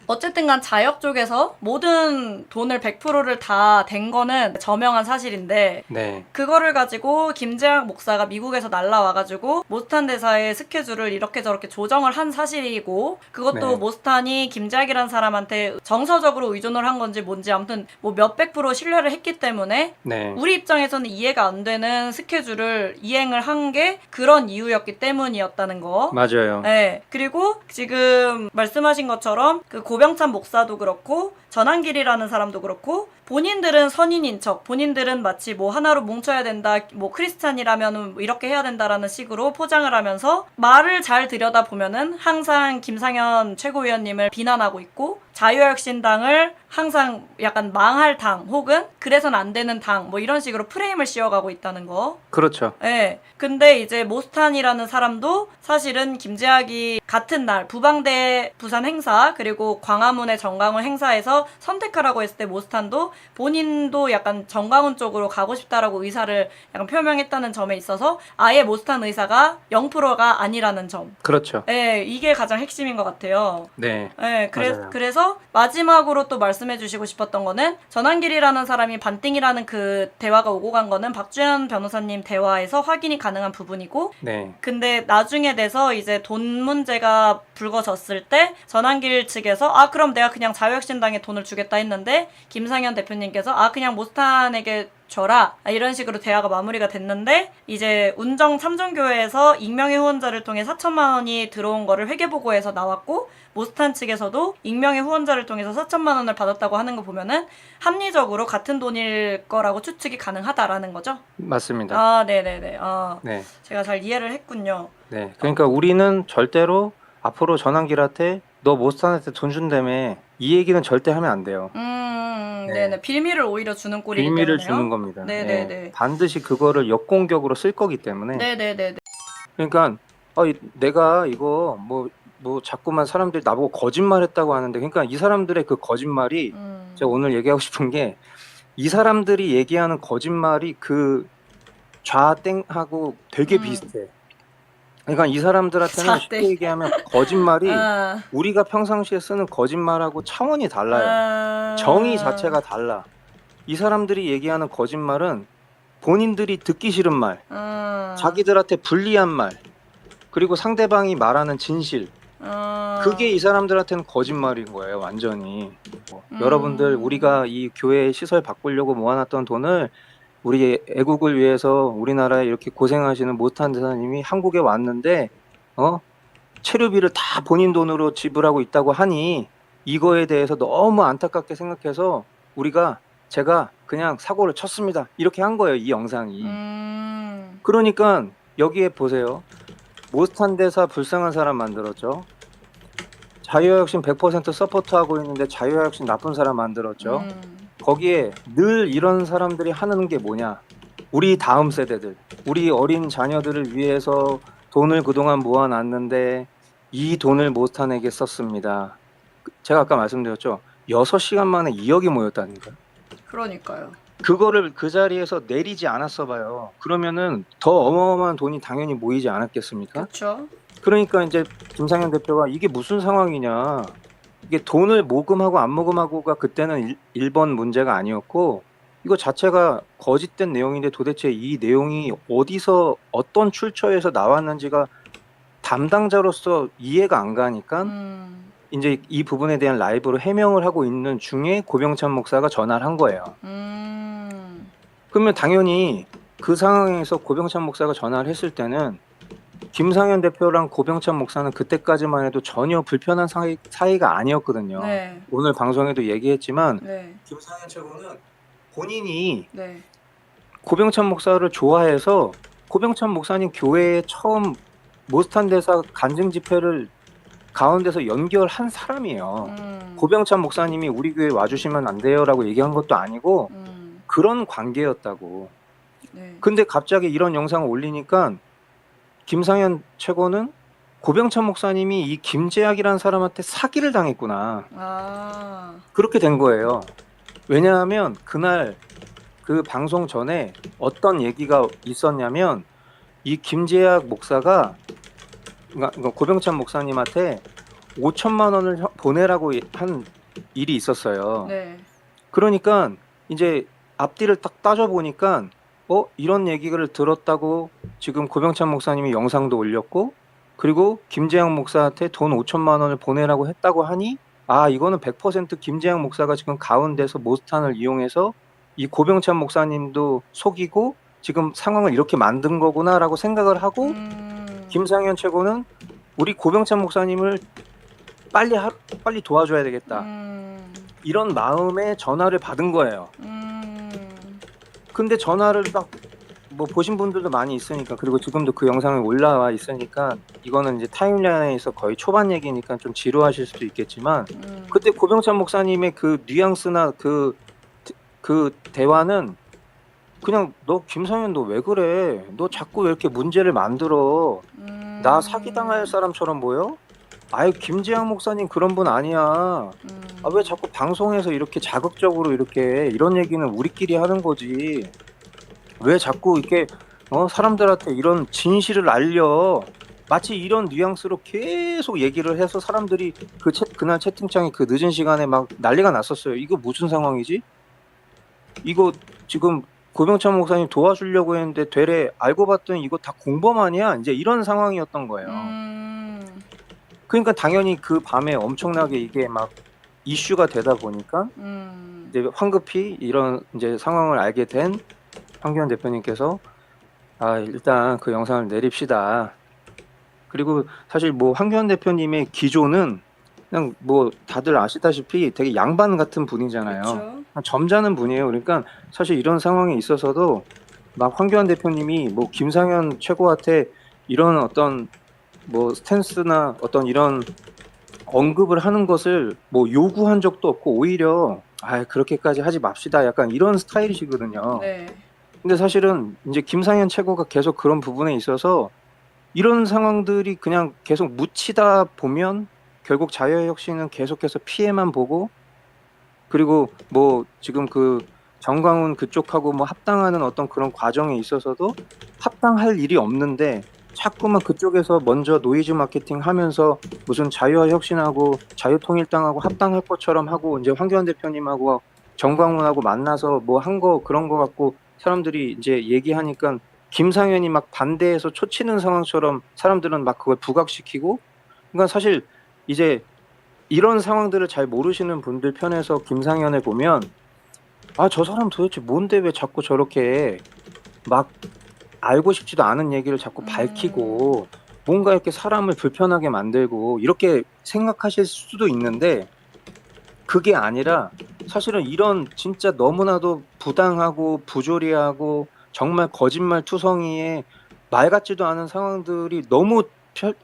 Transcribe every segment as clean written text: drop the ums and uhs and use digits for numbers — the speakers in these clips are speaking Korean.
어쨌든 간 자역 쪽에서 모든 돈을 100%를 다 댄 거는 저명한 사실인데 네. 그거를 가지고 김재학 목사가 미국에서 날라와가지고 모스탄 대사의 스케줄을 이렇게 저렇게 조정을 한 사실이고 그것도 네. 모스탄이 김재학이라는 사람한테 정서적으로 의존을 한 건지 뭔지 아무튼 뭐 몇백 프로 신뢰를 했기 때문에 네. 우리 입장에서는 이해가 안 되는 스케줄을 이행을 한 게 그런 이유였기 때문이었다는 거. 맞아요. 네. 그리고 지금 말씀하신 것처럼 그 고병찬 목사도 그렇고 전한길이라는 사람도 그렇고 본인들은 선인인 척, 본인들은 마치 뭐 하나로 뭉쳐야 된다, 뭐 크리스찬이라면 이렇게 해야 된다라는 식으로 포장을 하면서 말을 잘 들여다보면은 항상 김상현 최고위원님을 비난하고 있고 자유혁신당을 항상 약간 망할 당 혹은 그래선 안 되는 당 뭐 이런 식으로 프레임을 씌워가고 있다는 거. 그렇죠. 네. 근데 이제 모스탄이라는 사람도 사실은 김재학이 같은 날 부방대 부산 행사 그리고 광화문의 정강훈 행사에서 선택하라고 했을 때 모스탄도 본인도 약간 정강훈 쪽으로 가고 싶다라고 의사를 약간 표명했다는 점에 있어서 아예 모스탄 의사가 0%가 아니라는 점. 그렇죠. 네, 이게 가장 핵심인 것 같아요. 네. 네, 맞아요. 그래서 마지막으로 또 말씀해 주시고 싶었던 거는 전한길이라는 사람이 반띵이라는 그 대화가 오고 간 거는 박주현 변호사님 대화에서 확인이 가능한 부분이고 네. 근데 나중에 돼서 이제 돈 문제가 불거졌을 때 전한길 측에서 아 그럼 내가 그냥 자유혁신당에 돈을 주겠다 했는데 김상현 대표님께서 아 그냥 모스탄에게 줘라 이런 식으로 대화가 마무리가 됐는데 이제 운정 참정교회에서 익명의 후원자를 통해 4천만 원이 들어온 거를 회계보고에서 나왔고 모스탄 측에서도 익명의 후원자를 통해서 4천만 원을 받았다고 하는 거 보면은 합리적으로 같은 돈일 거라고 추측이 가능하다라는 거죠. 맞습니다. 아, 네네네. 네. 제가 잘 이해를 했군요. 네. 그러니까 우리는 절대로 앞으로 전환길한테 너 모스탄한테 돈 준다며 이 얘기는 절대 하면 안 돼요. 네. 네네. 빌미를 오히려 주는 꼴이기 빌미를 때문에요. 주는 겁니다. 네네네. 예. 반드시 그거를 역공격으로 쓸 거기 때문에. 네네네. 그러니까 내가 이거 뭐 자꾸만 사람들이 나보고 거짓말했다고 하는데 그러니까 이 사람들의 그 거짓말이 제가 오늘 얘기하고 싶은 게 이 사람들이 얘기하는 거짓말이 그 좌땡하고 되게 비슷해. 그러니까 이 사람들한테는 좌땡. 쉽게 얘기하면 거짓말이 아, 우리가 평상시에 쓰는 거짓말하고 차원이 달라요. 아, 정의 자체가 달라. 이 사람들이 얘기하는 거짓말은 본인들이 듣기 싫은 말, 자기들한테 불리한 말, 그리고 상대방이 말하는 진실. 그게 이 사람들한테는 거짓말인 거예요, 완전히. 여러분들, 우리가 이 교회 시설 바꾸려고 모아놨던 돈을 우리 애국을 위해서 우리나라에 이렇게 고생하시는 모스탄 대사님이 한국에 왔는데, 체류비를 다 본인 돈으로 지불하고 있다고 하니, 이거에 대해서 너무 안타깝게 생각해서 제가 그냥 사고를 쳤습니다. 이렇게 한 거예요, 이 영상이. 그러니까 여기에 보세요. 모스탄 대사 불쌍한 사람 만들었죠. 자유혁신 100% 서포트하고 있는데 자유혁신 나쁜 사람 만들었죠. 거기에 늘 이런 사람들이 하는 게 뭐냐. 우리 다음 세대들, 우리 어린 자녀들을 위해서 돈을 그동안 모아놨는데 이 돈을 모스탄에게 썼습니다. 제가 아까 말씀드렸죠. 6시간 만에 2억이 모였다니까요. 그러니까요. 그거를 그 자리에서 내리지 않았어 봐요. 그러면은 더 어마어마한 돈이 당연히 모이지 않았겠습니까? 그렇죠. 그러니까 이제 김상현 대표가 이게 무슨 상황이냐. 이게 돈을 모금하고 안 모금하고가 그때는 1번 문제가 아니었고 이거 자체가 거짓된 내용인데 도대체 이 내용이 어디서 어떤 출처에서 나왔는지가 담당자로서 이해가 안 가니까 이제 이 부분에 대한 라이브로 해명을 하고 있는 중에 고병찬 목사가 전화를 한 거예요. 그러면 당연히 그 상황에서 고병찬 목사가 전화를 했을 때는 김상현 대표랑 고병찬 목사는 그때까지만 해도 전혀 불편한 사이가 아니었거든요. 네. 오늘 방송에도 얘기했지만 네. 김상현 최고는 본인이 네. 고병찬 목사를 좋아해서 고병찬 목사님 교회에 처음 모스탄 대사 간증 집회를 가운데서 연결한 사람이에요. 고병찬 목사님이 우리 교회 와주시면 안 돼요라고 얘기한 것도 아니고 그런 관계였다고. 네. 근데 갑자기 이런 영상을 올리니까 김상현 최고는 고병찬 목사님이 이 김재학이라는 사람한테 사기를 당했구나. 그렇게 된 거예요. 왜냐하면 그날 그 방송 전에 어떤 얘기가 있었냐면 이 김재학 목사가 그러니까 고병찬 목사님한테 5천만 원을 보내라고 한 일이 있었어요. 네. 그러니까 이제 앞뒤를 딱 따져보니까 이런 얘기를 들었다고 지금 고병찬 목사님이 영상도 올렸고, 그리고 김재양 목사한테 돈 5천만 원을 보내라고 했다고 하니, 이거는 100% 김재양 목사가 지금 가운데서 모스탄을 이용해서 이 고병찬 목사님도 속이고 지금 상황을 이렇게 만든 거구나라고 생각을 하고, 김상현 최고는 우리 고병찬 목사님을 빨리 도와줘야 되겠다, 이런 마음에 전화를 받은 거예요. 근데 전화를 딱 뭐 보신 분들도 많이 있으니까, 그리고 지금도 그 영상이 올라와 있으니까 이거는 이제 타임라인에서 거의 초반 얘기니까 좀 지루하실 수도 있겠지만, 그때 고병찬 목사님의 그 뉘앙스나 그 대화는 그냥, 너 김상현 너 왜 그래? 너 자꾸 왜 이렇게 문제를 만들어? 나 사기당할 사람처럼 보여? 아유, 김재양 목사님 그런 분 아니야. 왜 자꾸 방송에서 이렇게 자극적으로 이렇게 이런 얘기는 우리끼리 하는 거지. 왜 자꾸 이렇게 사람들한테 이런 진실을 알려? 마치 이런 뉘앙스로 계속 얘기를 해서 사람들이 그날 채팅창에 그 늦은 시간에 막 난리가 났었어요. 이거 무슨 상황이지? 이거 지금 고병찬 목사님 도와주려고 했는데 되레 알고 봤더니 이거 다 공범 아니야? 이제 이런 상황이었던 거예요. 그러니까 당연히 그 밤에 엄청나게 이게 막 이슈가 되다 보니까 이제 황급히 이런 이제 상황을 알게 된 황교안 대표님께서 일단 그 영상을 내립시다. 그리고 사실 뭐 황교안 대표님의 기조는 그냥 뭐 다들 아시다시피 되게 양반 같은 분이잖아요. 그쵸. 점잖은 분이에요. 그러니까 사실 이런 상황에 있어서도 막 황교안 대표님이 뭐 김상현 최고한테 이런 어떤 뭐 스탠스나 어떤 이런 언급을 하는 것을 뭐 요구한 적도 없고, 오히려 그렇게까지 하지 맙시다, 약간 이런 스타일이시거든요. 네. 근데 사실은 이제 김상현 최고가 계속 그런 부분에 있어서 이런 상황들이 그냥 계속 묻히다 보면 결국 자유혁신은 계속해서 피해만 보고, 그리고 뭐 지금 그 정광훈 그쪽하고 뭐 합당하는 어떤 그런 과정에 있어서도 합당할 일이 없는데 자꾸만 그쪽에서 먼저 노이즈 마케팅 하면서 무슨 자유와 혁신하고 자유통일당하고 합당할 것처럼 하고, 이제 황교안 대표님하고 정광훈하고 만나서 뭐 한 거 그런 거 갖고 사람들이 이제 얘기하니까 김상현이 막 반대해서 초치는 상황처럼 사람들은 막 그걸 부각시키고, 그러니까 사실 이제 이런 상황들을 잘 모르시는 분들 편에서 김상현을 보면 저 사람 도대체 뭔데 왜 자꾸 저렇게 막 알고 싶지도 않은 얘기를 자꾸 밝히고 뭔가 이렇게 사람을 불편하게 만들고 이렇게 생각하실 수도 있는데, 그게 아니라 사실은 이런 진짜 너무나도 부당하고 부조리하고 정말 거짓말 투성이의 말 같지도 않은 상황들이 너무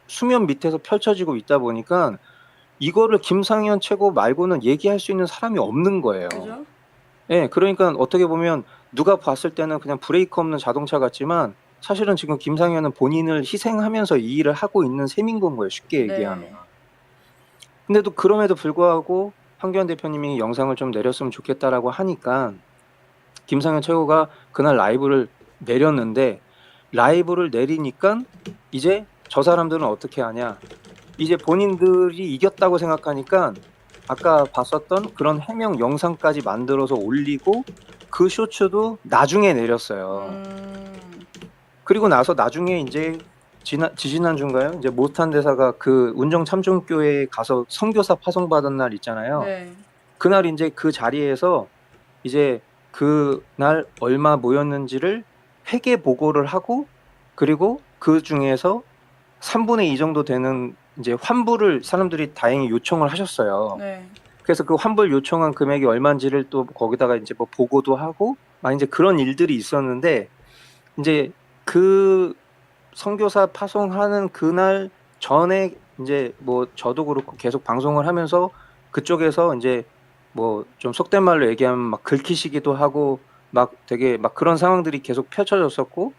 수면 밑에서 펼쳐지고 있다 보니까 이거를 김상현 최고 말고는 얘기할 수 있는 사람이 없는 거예요. 그죠? 예, 그러니까 어떻게 보면 누가 봤을 때는 그냥 브레이크 없는 자동차 같지만 사실은 지금 김상현은 본인을 희생하면서 이 일을 하고 있는 셈인 건 거예요, 쉽게 얘기하면. 네. 근데도 그럼에도 불구하고 황교안 대표님이 영상을 좀 내렸으면 좋겠다라고 하니까 김상현 최고가 그날 라이브를 내렸는데, 라이브를 내리니까 이제 저 사람들은 어떻게 하냐, 이제 본인들이 이겼다고 생각하니까 아까 봤었던 그런 해명 영상까지 만들어서 올리고 그 쇼츠도 나중에 내렸어요. 그리고 나서 나중에 이제 지지난주인가요? 이제 모스탄 대사가 그 운정 참전교회에 가서 선교사 파송받은 날 있잖아요. 네. 그날 이제 그 자리에서 이제 그날 얼마 모였는지를 회계 보고를 하고, 그리고 그 중에서 3분의 2 정도 되는 이제 환불을 사람들이 다행히 요청을 하셨어요. 네. 그래서 그 환불 요청한 금액이 얼마인지를 또 거기다가 이제 뭐 보고도 하고 이제 그런 일들이 있었는데, 이제 그 선교사 파송하는 그날 전에 이제 뭐 저도 그렇고 계속 방송을 하면서 그쪽에서 이제 뭐 좀 속된 말로 얘기하면 막 긁히시기도 하고 막 되게 막 그런 상황들이 계속 펼쳐졌었고,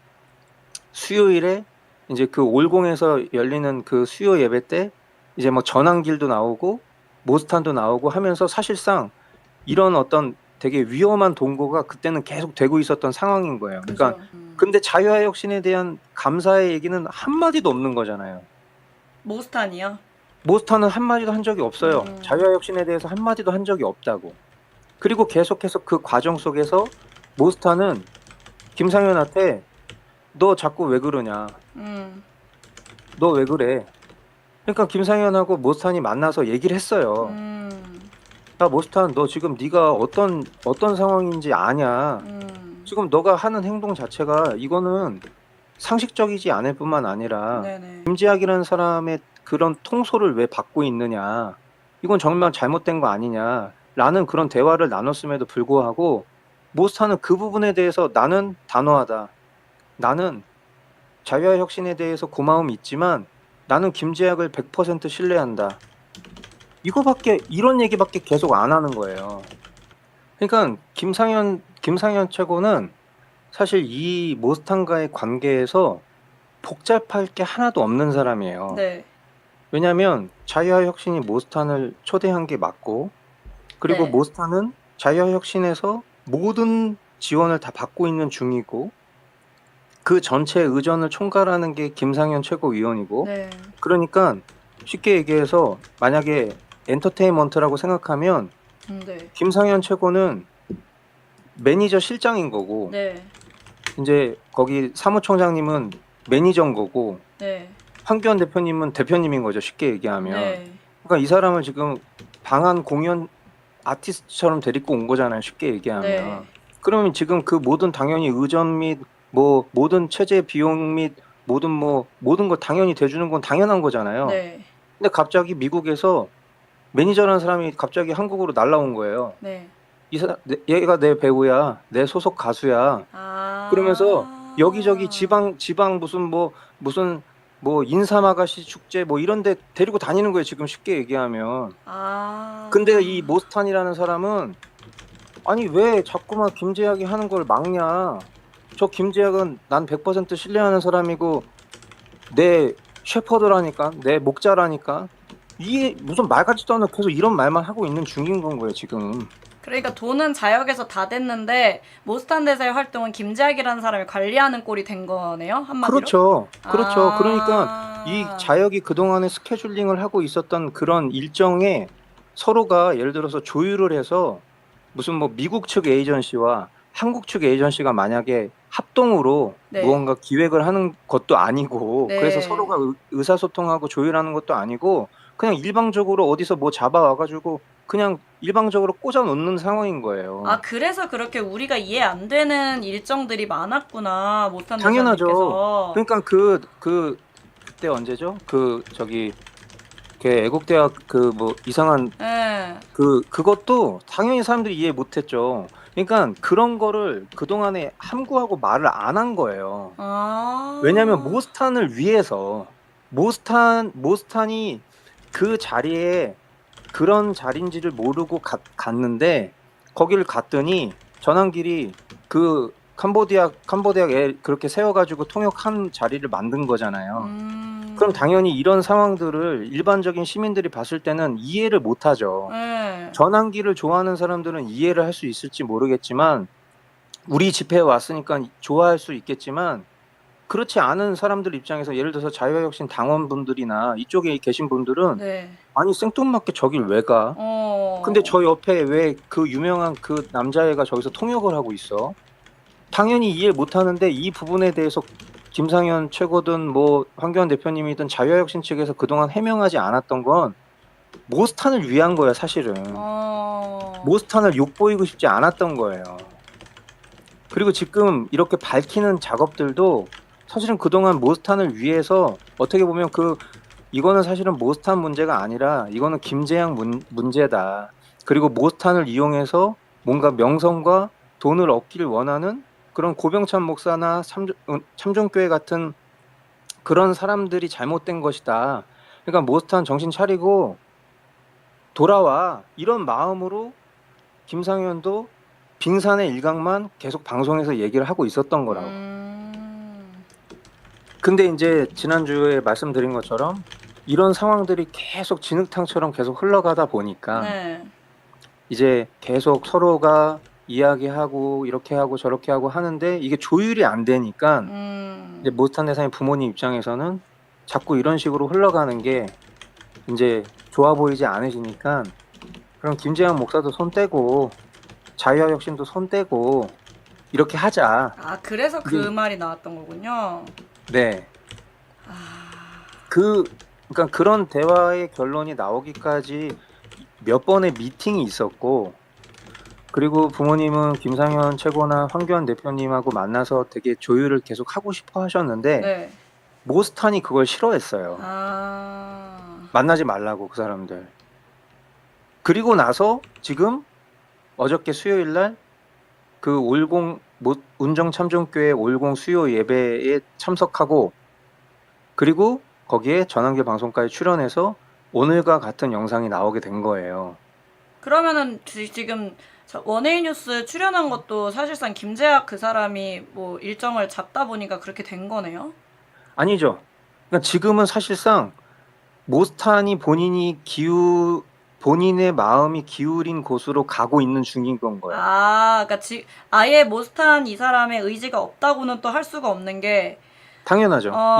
수요일에 이제 그 올공에서 열리는 그 수요 예배 때 이제 뭐 전환길도 나오고 모스탄도 나오고 하면서 사실상 이런 어떤 되게 위험한 동거가 그때는 계속 되고 있었던 상황인 거예요. 그러니까 그죠. 근데 자유화혁신에 대한 감사의 얘기는 한마디도 없는 거잖아요. 모스탄이요? 모스탄은 한마디도 한 적이 없어요. 자유화혁신에 대해서 한마디도 한 적이 없다고. 그리고 계속해서 그 과정 속에서 모스탄은 김상현한테 너 자꾸 왜 그러냐. 너 왜 그래. 그러니까 김상현하고 모스탄이 만나서 얘기를 했어요. 야 모스탄 너 지금 네가 어떤 상황인지 아냐. 지금 너가 하는 행동 자체가 이거는 상식적이지 않을 뿐만 아니라 네네. 김지학이라는 사람의 그런 통솔을 왜 받고 있느냐. 이건 정말 잘못된 거 아니냐. 라는 그런 대화를 나눴음에도 불구하고 모스탄은 그 부분에 대해서 나는 단호하다. 나는 자유화 혁신에 대해서 고마움이 있지만 나는 김지학을 100% 신뢰한다. 이런 얘기밖에 계속 안 하는 거예요. 그러니까 김상현 최고는 사실 이 모스탄과의 관계에서 복잡할 게 하나도 없는 사람이에요. 네. 왜냐하면 자유화 혁신이 모스탄을 초대한 게 맞고, 그리고 네. 모스탄은 자유화 혁신에서 모든 지원을 다 받고 있는 중이고, 그 전체 의전을 총괄하는 게 김상현 최고위원이고, 네. 그러니까 쉽게 얘기해서 만약에 엔터테인먼트라고 생각하면 네. 김상현 최고는 매니저 실장인 거고, 네. 이제 거기 사무총장님은 매니저인 거고, 네. 황교안 대표님은 대표님인 거죠. 쉽게 얘기하면. 네. 그러니까 이 사람을 지금 방한 공연 아티스트처럼 데리고 온 거잖아요. 쉽게 얘기하면. 네. 그러면 지금 그 모든 당연히 의전 및 뭐 모든 체제 비용 및 모든 걸 당연히 대주는 건 당연한 거잖아요. 네. 근데 갑자기 미국에서 매니저라는 사람이 갑자기 한국으로 날라온 거예요. 네. 얘가 내 배우야, 내 소속 가수야. 그러면서 여기저기 지방 무슨 인삼아가씨 축제 뭐 이런 데 데리고 다니는 거예요. 지금 쉽게 얘기하면. 근데 이 모스탄이라는 사람은 아니 왜 자꾸만 김재학이 하는 걸 막냐. 저 김재학은 난 100% 신뢰하는 사람이고 내 셰퍼드라니까, 내 목자라니까. 이게 무슨 말 같지도 않은 계속 이런 말만 하고 있는 중인 건 거예요 지금. 그러니까 돈은 자역에서 다 됐는데 모스탄 대사의 활동은 김재학이라는 사람이 관리하는 꼴이 된 거네요. 한마디로. 그렇죠. 그러니까 이 자역이 그동안에 스케줄링을 하고 있었던 그런 일정에 서로가 예를 들어서 조율을 해서 무슨 뭐 미국 측 에이전시와 한국 측 에이전시가 만약에 합동으로 네. 무언가 기획을 하는 것도 아니고, 네. 그래서 서로가 의사소통하고 조율하는 것도 아니고 그냥 일방적으로 어디서 뭐 잡아와가지고 그냥 일방적으로 꽂아 놓는 상황인 거예요. 그래서 그렇게 우리가 이해 안 되는 일정들이 많았구나. 모스탄 당연하죠. 대사님께서. 그러니까 그때 언제죠? 그 애국대학 그 뭐 이상한 네. 그것도 당연히 사람들이 이해 못했죠. 그러니까 그런 거를 그동안에 함구하고 말을 안 한 거예요. 왜냐하면 모스탄을 위해서 모스탄이 그 자리에 그런 자리인지를 모르고 갔는데 거기를 갔더니 전환길이 그 캄보디아에 그렇게 세워가지고 통역한 자리를 만든 거잖아요. 그럼 당연히 이런 상황들을 일반적인 시민들이 봤을 때는 이해를 못하죠. 전환길을 좋아하는 사람들은 이해를 할 수 있을지 모르겠지만 우리 집회에 왔으니까 좋아할 수 있겠지만 그렇지 않은 사람들 입장에서 예를 들어서 자유화혁신 당원분들이나 이쪽에 계신 분들은 네. 아니 생뚱맞게 저길 왜 가? 근데 저 옆에 왜 그 유명한 그 남자애가 저기서 통역을 하고 있어? 당연히 이해 못하는데 이 부분에 대해서 김상현 최고든 뭐 황교안 대표님이든 자유화혁신 측에서 그동안 해명하지 않았던 건 모스탄을 위한 거예요, 사실은. 모스탄을 욕보이고 싶지 않았던 거예요. 그리고 지금 이렇게 밝히는 작업들도 사실은 그동안 모스탄을 위해서 어떻게 보면 이거는 사실은 모스탄 문제가 아니라 이거는 김재양 문제다. 그리고 모스탄을 이용해서 뭔가 명성과 돈을 얻기를 원하는 그런 고병찬 목사나 참정교회 같은 그런 사람들이 잘못된 것이다. 그러니까 모스탄 정신 차리고 돌아와. 이런 마음으로 김상현도 빙산의 일각만 계속 방송에서 얘기를 하고 있었던 거라고. 근데 이제 지난주에 말씀드린 것처럼 이런 상황들이 계속 진흙탕처럼 계속 흘러가다 보니까 네. 이제 계속 서로가 이야기하고 이렇게 하고 저렇게 하고 하는데 이게 조율이 안 되니까 이제 모스탄 대사님 부모님 입장에서는 자꾸 이런 식으로 흘러가는 게 이제 좋아 보이지 않으시니까 그럼 김재현 목사도 손 떼고 자유혁신도 손 떼고 이렇게 하자. 아, 그래서 그 이게 말이 나왔던 거군요. 네. 아, 그 그러니까 그런 대화의 결론이 나오기까지 몇 번의 미팅이 있었고 그리고 부모님은 김상현 최고나 황교안 대표님하고 만나서 되게 조율을 계속 하고 싶어 하셨는데 네. 모스탄이 그걸 싫어했어요. 아, 만나지 말라고 그 사람들. 그리고 나서 지금 어저께 수요일 날 그 올공 운정참전교회 올공 수요 예배에 참석하고 그리고 거기에 전환기 방송까지 출연해서 오늘과 같은 영상이 나오게 된 거예요. 그러면은 지금 원에이 뉴스 출연한 것도 사실상 김재학 그 사람이 뭐 일정을 잡다 보니까 그렇게 된 거네요? 아니죠. 그러니까 지금은 사실상 모스탄이 본인의 마음이 기울인 곳으로 가고 있는 중인 건 거예요. 아, 그러니까 아예 모스탄 이 사람의 의지가 없다고는 또 할 수가 없는 게, 당연하죠. 어,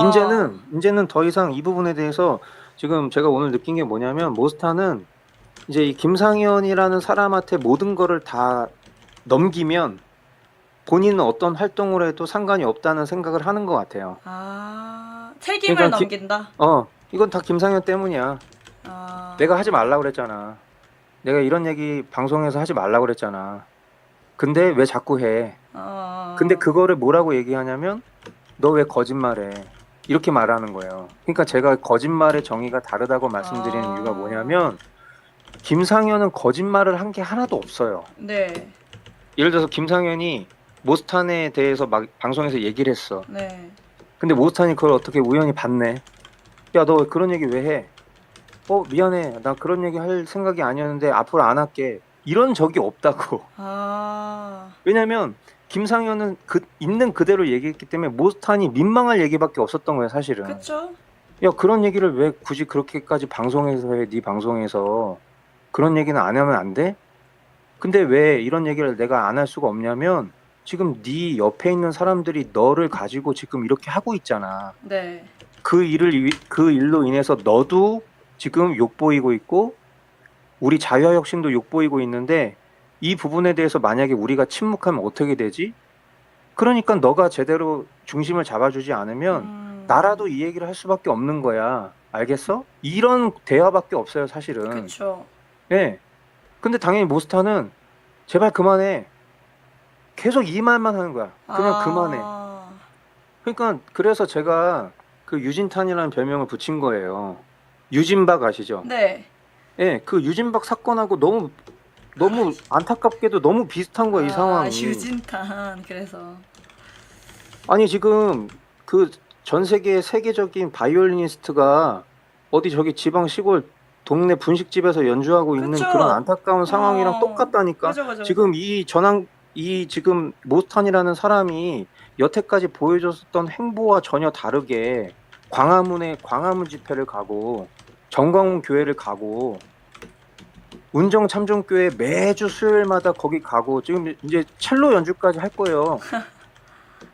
이제는 더 이상 이 부분에 대해서 지금 제가 오늘 느낀 게 뭐냐면 모스탄은 이제 이 김상현이라는 사람한테 모든 거를 다 넘기면 본인은 어떤 활동을 해도 상관이 없다는 생각을 하는 것 같아요. 책임을 그러니까 넘긴다. 이건 다 김상현 때문이야. 내가 하지 말라고 그랬잖아. 내가 이런 얘기 방송에서 하지 말라고 그랬잖아. 근데 왜 자꾸 해? 근데 그거를 뭐라고 얘기하냐면 너 왜 거짓말해? 이렇게 말하는 거예요. 그러니까 제가 거짓말의 정의가 다르다고 말씀드리는 이유가 뭐냐면 김상현은 거짓말을 한 게 하나도 없어요. 네, 예를 들어서 김상현이 모스탄에 대해서 막 방송에서 얘기를 했어. 네. 근데 모스탄이 그걸 어떻게 우연히 봤네. 야, 너 그런 얘기 왜 해? 미안해. 나 그런 얘기 할 생각이 아니었는데 앞으로 안 할게. 이런 적이 없다고. 왜냐면 김상현은 있는 그대로 얘기했기 때문에 모스탄이 민망할 얘기밖에 없었던 거예요, 사실은. 그쵸? 야, 그런 얘기를 왜 굳이 그렇게까지 방송에서 해? 네 방송에서 그런 얘기는 안 하면 안 돼? 근데 왜 이런 얘기를 내가 안 할 수가 없냐면 지금 네 옆에 있는 사람들이 너를 가지고 지금 이렇게 하고 있잖아. 네. 그 일로 인해서 너도 지금 욕보이고 있고 우리 자유혁신도 욕보이고 있는데 이 부분에 대해서 만약에 우리가 침묵하면 어떻게 되지? 그러니까 너가 제대로 중심을 잡아주지 않으면 나라도 이 얘기를 할 수밖에 없는 거야. 알겠어? 이런 대화밖에 없어요, 사실은. 그쵸. 네. 근데 당연히 모스타는 제발 그만해. 계속 이 말만 하는 거야. 그냥 그만해. 그러니까 그래서 제가 그 유진탄이라는 별명을 붙인 거예요. 유진박 아시죠? 네. 예, 그 유진박 사건하고 너무 안타깝게도 너무 비슷한 거야, 이 상황이. 유진탄, 그래서. 아니, 지금 그 전 세계적인 바이올리니스트가 어디 저기 지방 시골 동네 분식집에서 연주하고 있는 그쵸. 그런 안타까운 상황이랑 똑같다니까. 그죠. 지금 지금 모스탄이라는 사람이 여태까지 보여줬던 행보와 전혀 다르게 광화문 집회를 가고 정광훈 교회를 가고 운정참전교회 매주 수요일마다 거기 가고 지금 이제 첼로 연주까지 할 거예요.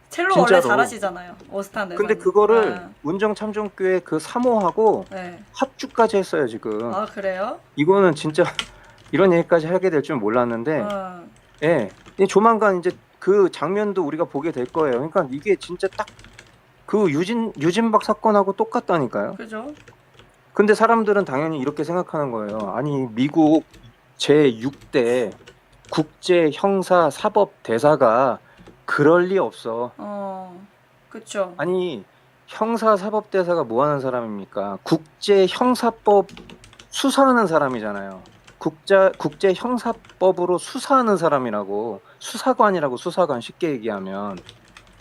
첼로 진짜로. 원래 잘하시잖아요. 오스탄 근데 대사님. 그거를 운정참전교회 그 사모하고 네. 합주까지 했어요, 지금. 그래요? 이거는 진짜 이런 얘기까지 하게 될 줄 몰랐는데 예. 조만간 이제 그 장면도 우리가 보게 될 거예요. 그러니까 이게 진짜 딱 그 유진박 사건하고 똑같다니까요. 그죠? 근데 사람들은 당연히 이렇게 생각하는 거예요. 아니, 미국 제6대 국제 형사 사법 대사가 그럴 리 없어. 그쵸. 아니, 형사 사법 대사가 뭐 하는 사람입니까? 국제 형사법 수사하는 사람이잖아요. 국제 형사법으로 수사하는 사람이라고. 수사관이라고, 수사관 쉽게 얘기하면.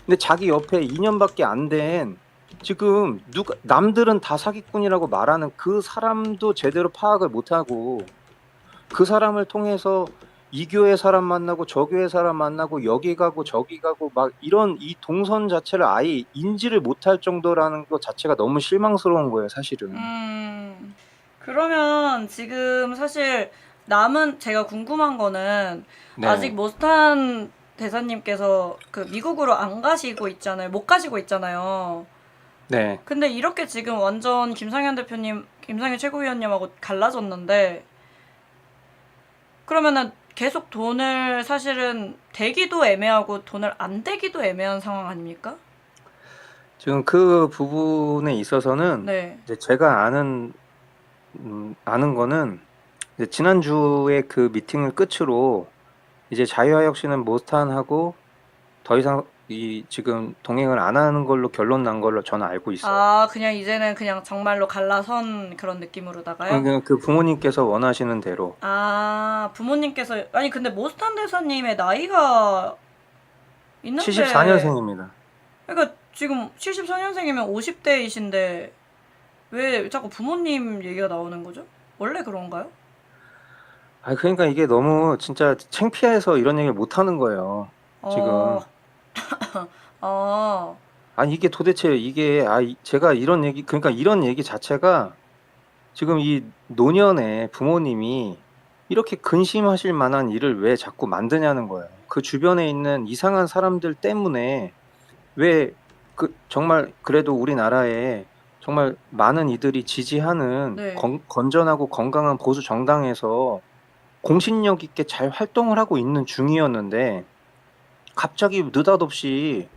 근데 자기 옆에 2년밖에 안 된 지금 남들은 다 사기꾼이라고 말하는 그 사람도 제대로 파악을 못하고 그 사람을 통해서 이 교회 사람 만나고 저 교회 사람 만나고 여기 가고 저기 가고 막 이런 이 동선 자체를 아예 인지를 못할 정도라는 것 자체가 너무 실망스러운 거예요, 사실은. 그러면 지금 사실 제가 궁금한 거는 네. 아직 모스탄 대사님께서 그 미국으로 안 가시고 있잖아요. 못 가시고 있잖아요. 네. 근데 이렇게 지금 완전 김상현 대표님 김상현 최고위원님하고 갈라졌는데 그러면은 계속 돈을 사실은 대기도 애매하고 돈을 안 대기도 애매한 상황 아닙니까? 지금 그 부분에 있어서는 네. 이제 제가 아는 거는 이제 지난주에 그 미팅을 끝으로 이제 자유화혁신은 모스탄하고 더 이상 지금 동행을 안 하는 걸로 결론 난 걸로 저는 알고 있어요. 아, 그냥 이제는 그냥 정말로 갈라선 그런 느낌으로다가요? 그냥 그 부모님께서 원하시는 대로. 아, 부모님께서 아니 근데 모스탄 대사님의 나이가 있는데 74년생입니다. 그러니까 지금 74년생이면 50대이신데 왜 자꾸 부모님 얘기가 나오는 거죠? 원래 그런가요? 아, 그러니까 이게 너무 진짜 창피해서 이런 얘기를 못 하는 거예요. 지금. 어, 어, 아니, 이게 도대체 제가 그러니까 이런 얘기 자체가 지금 이 노년에 부모님이 이렇게 근심하실 만한 일을 왜 자꾸 만드냐는 거예요. 그 주변에 있는 이상한 사람들 때문에 왜 정말 그래도 우리나라에 정말 많은 이들이 지지하는 네. 건전하고 건강한 보수 정당에서 공신력 있게 잘 활동을 하고 있는 중이었는데 갑자기 느닷없이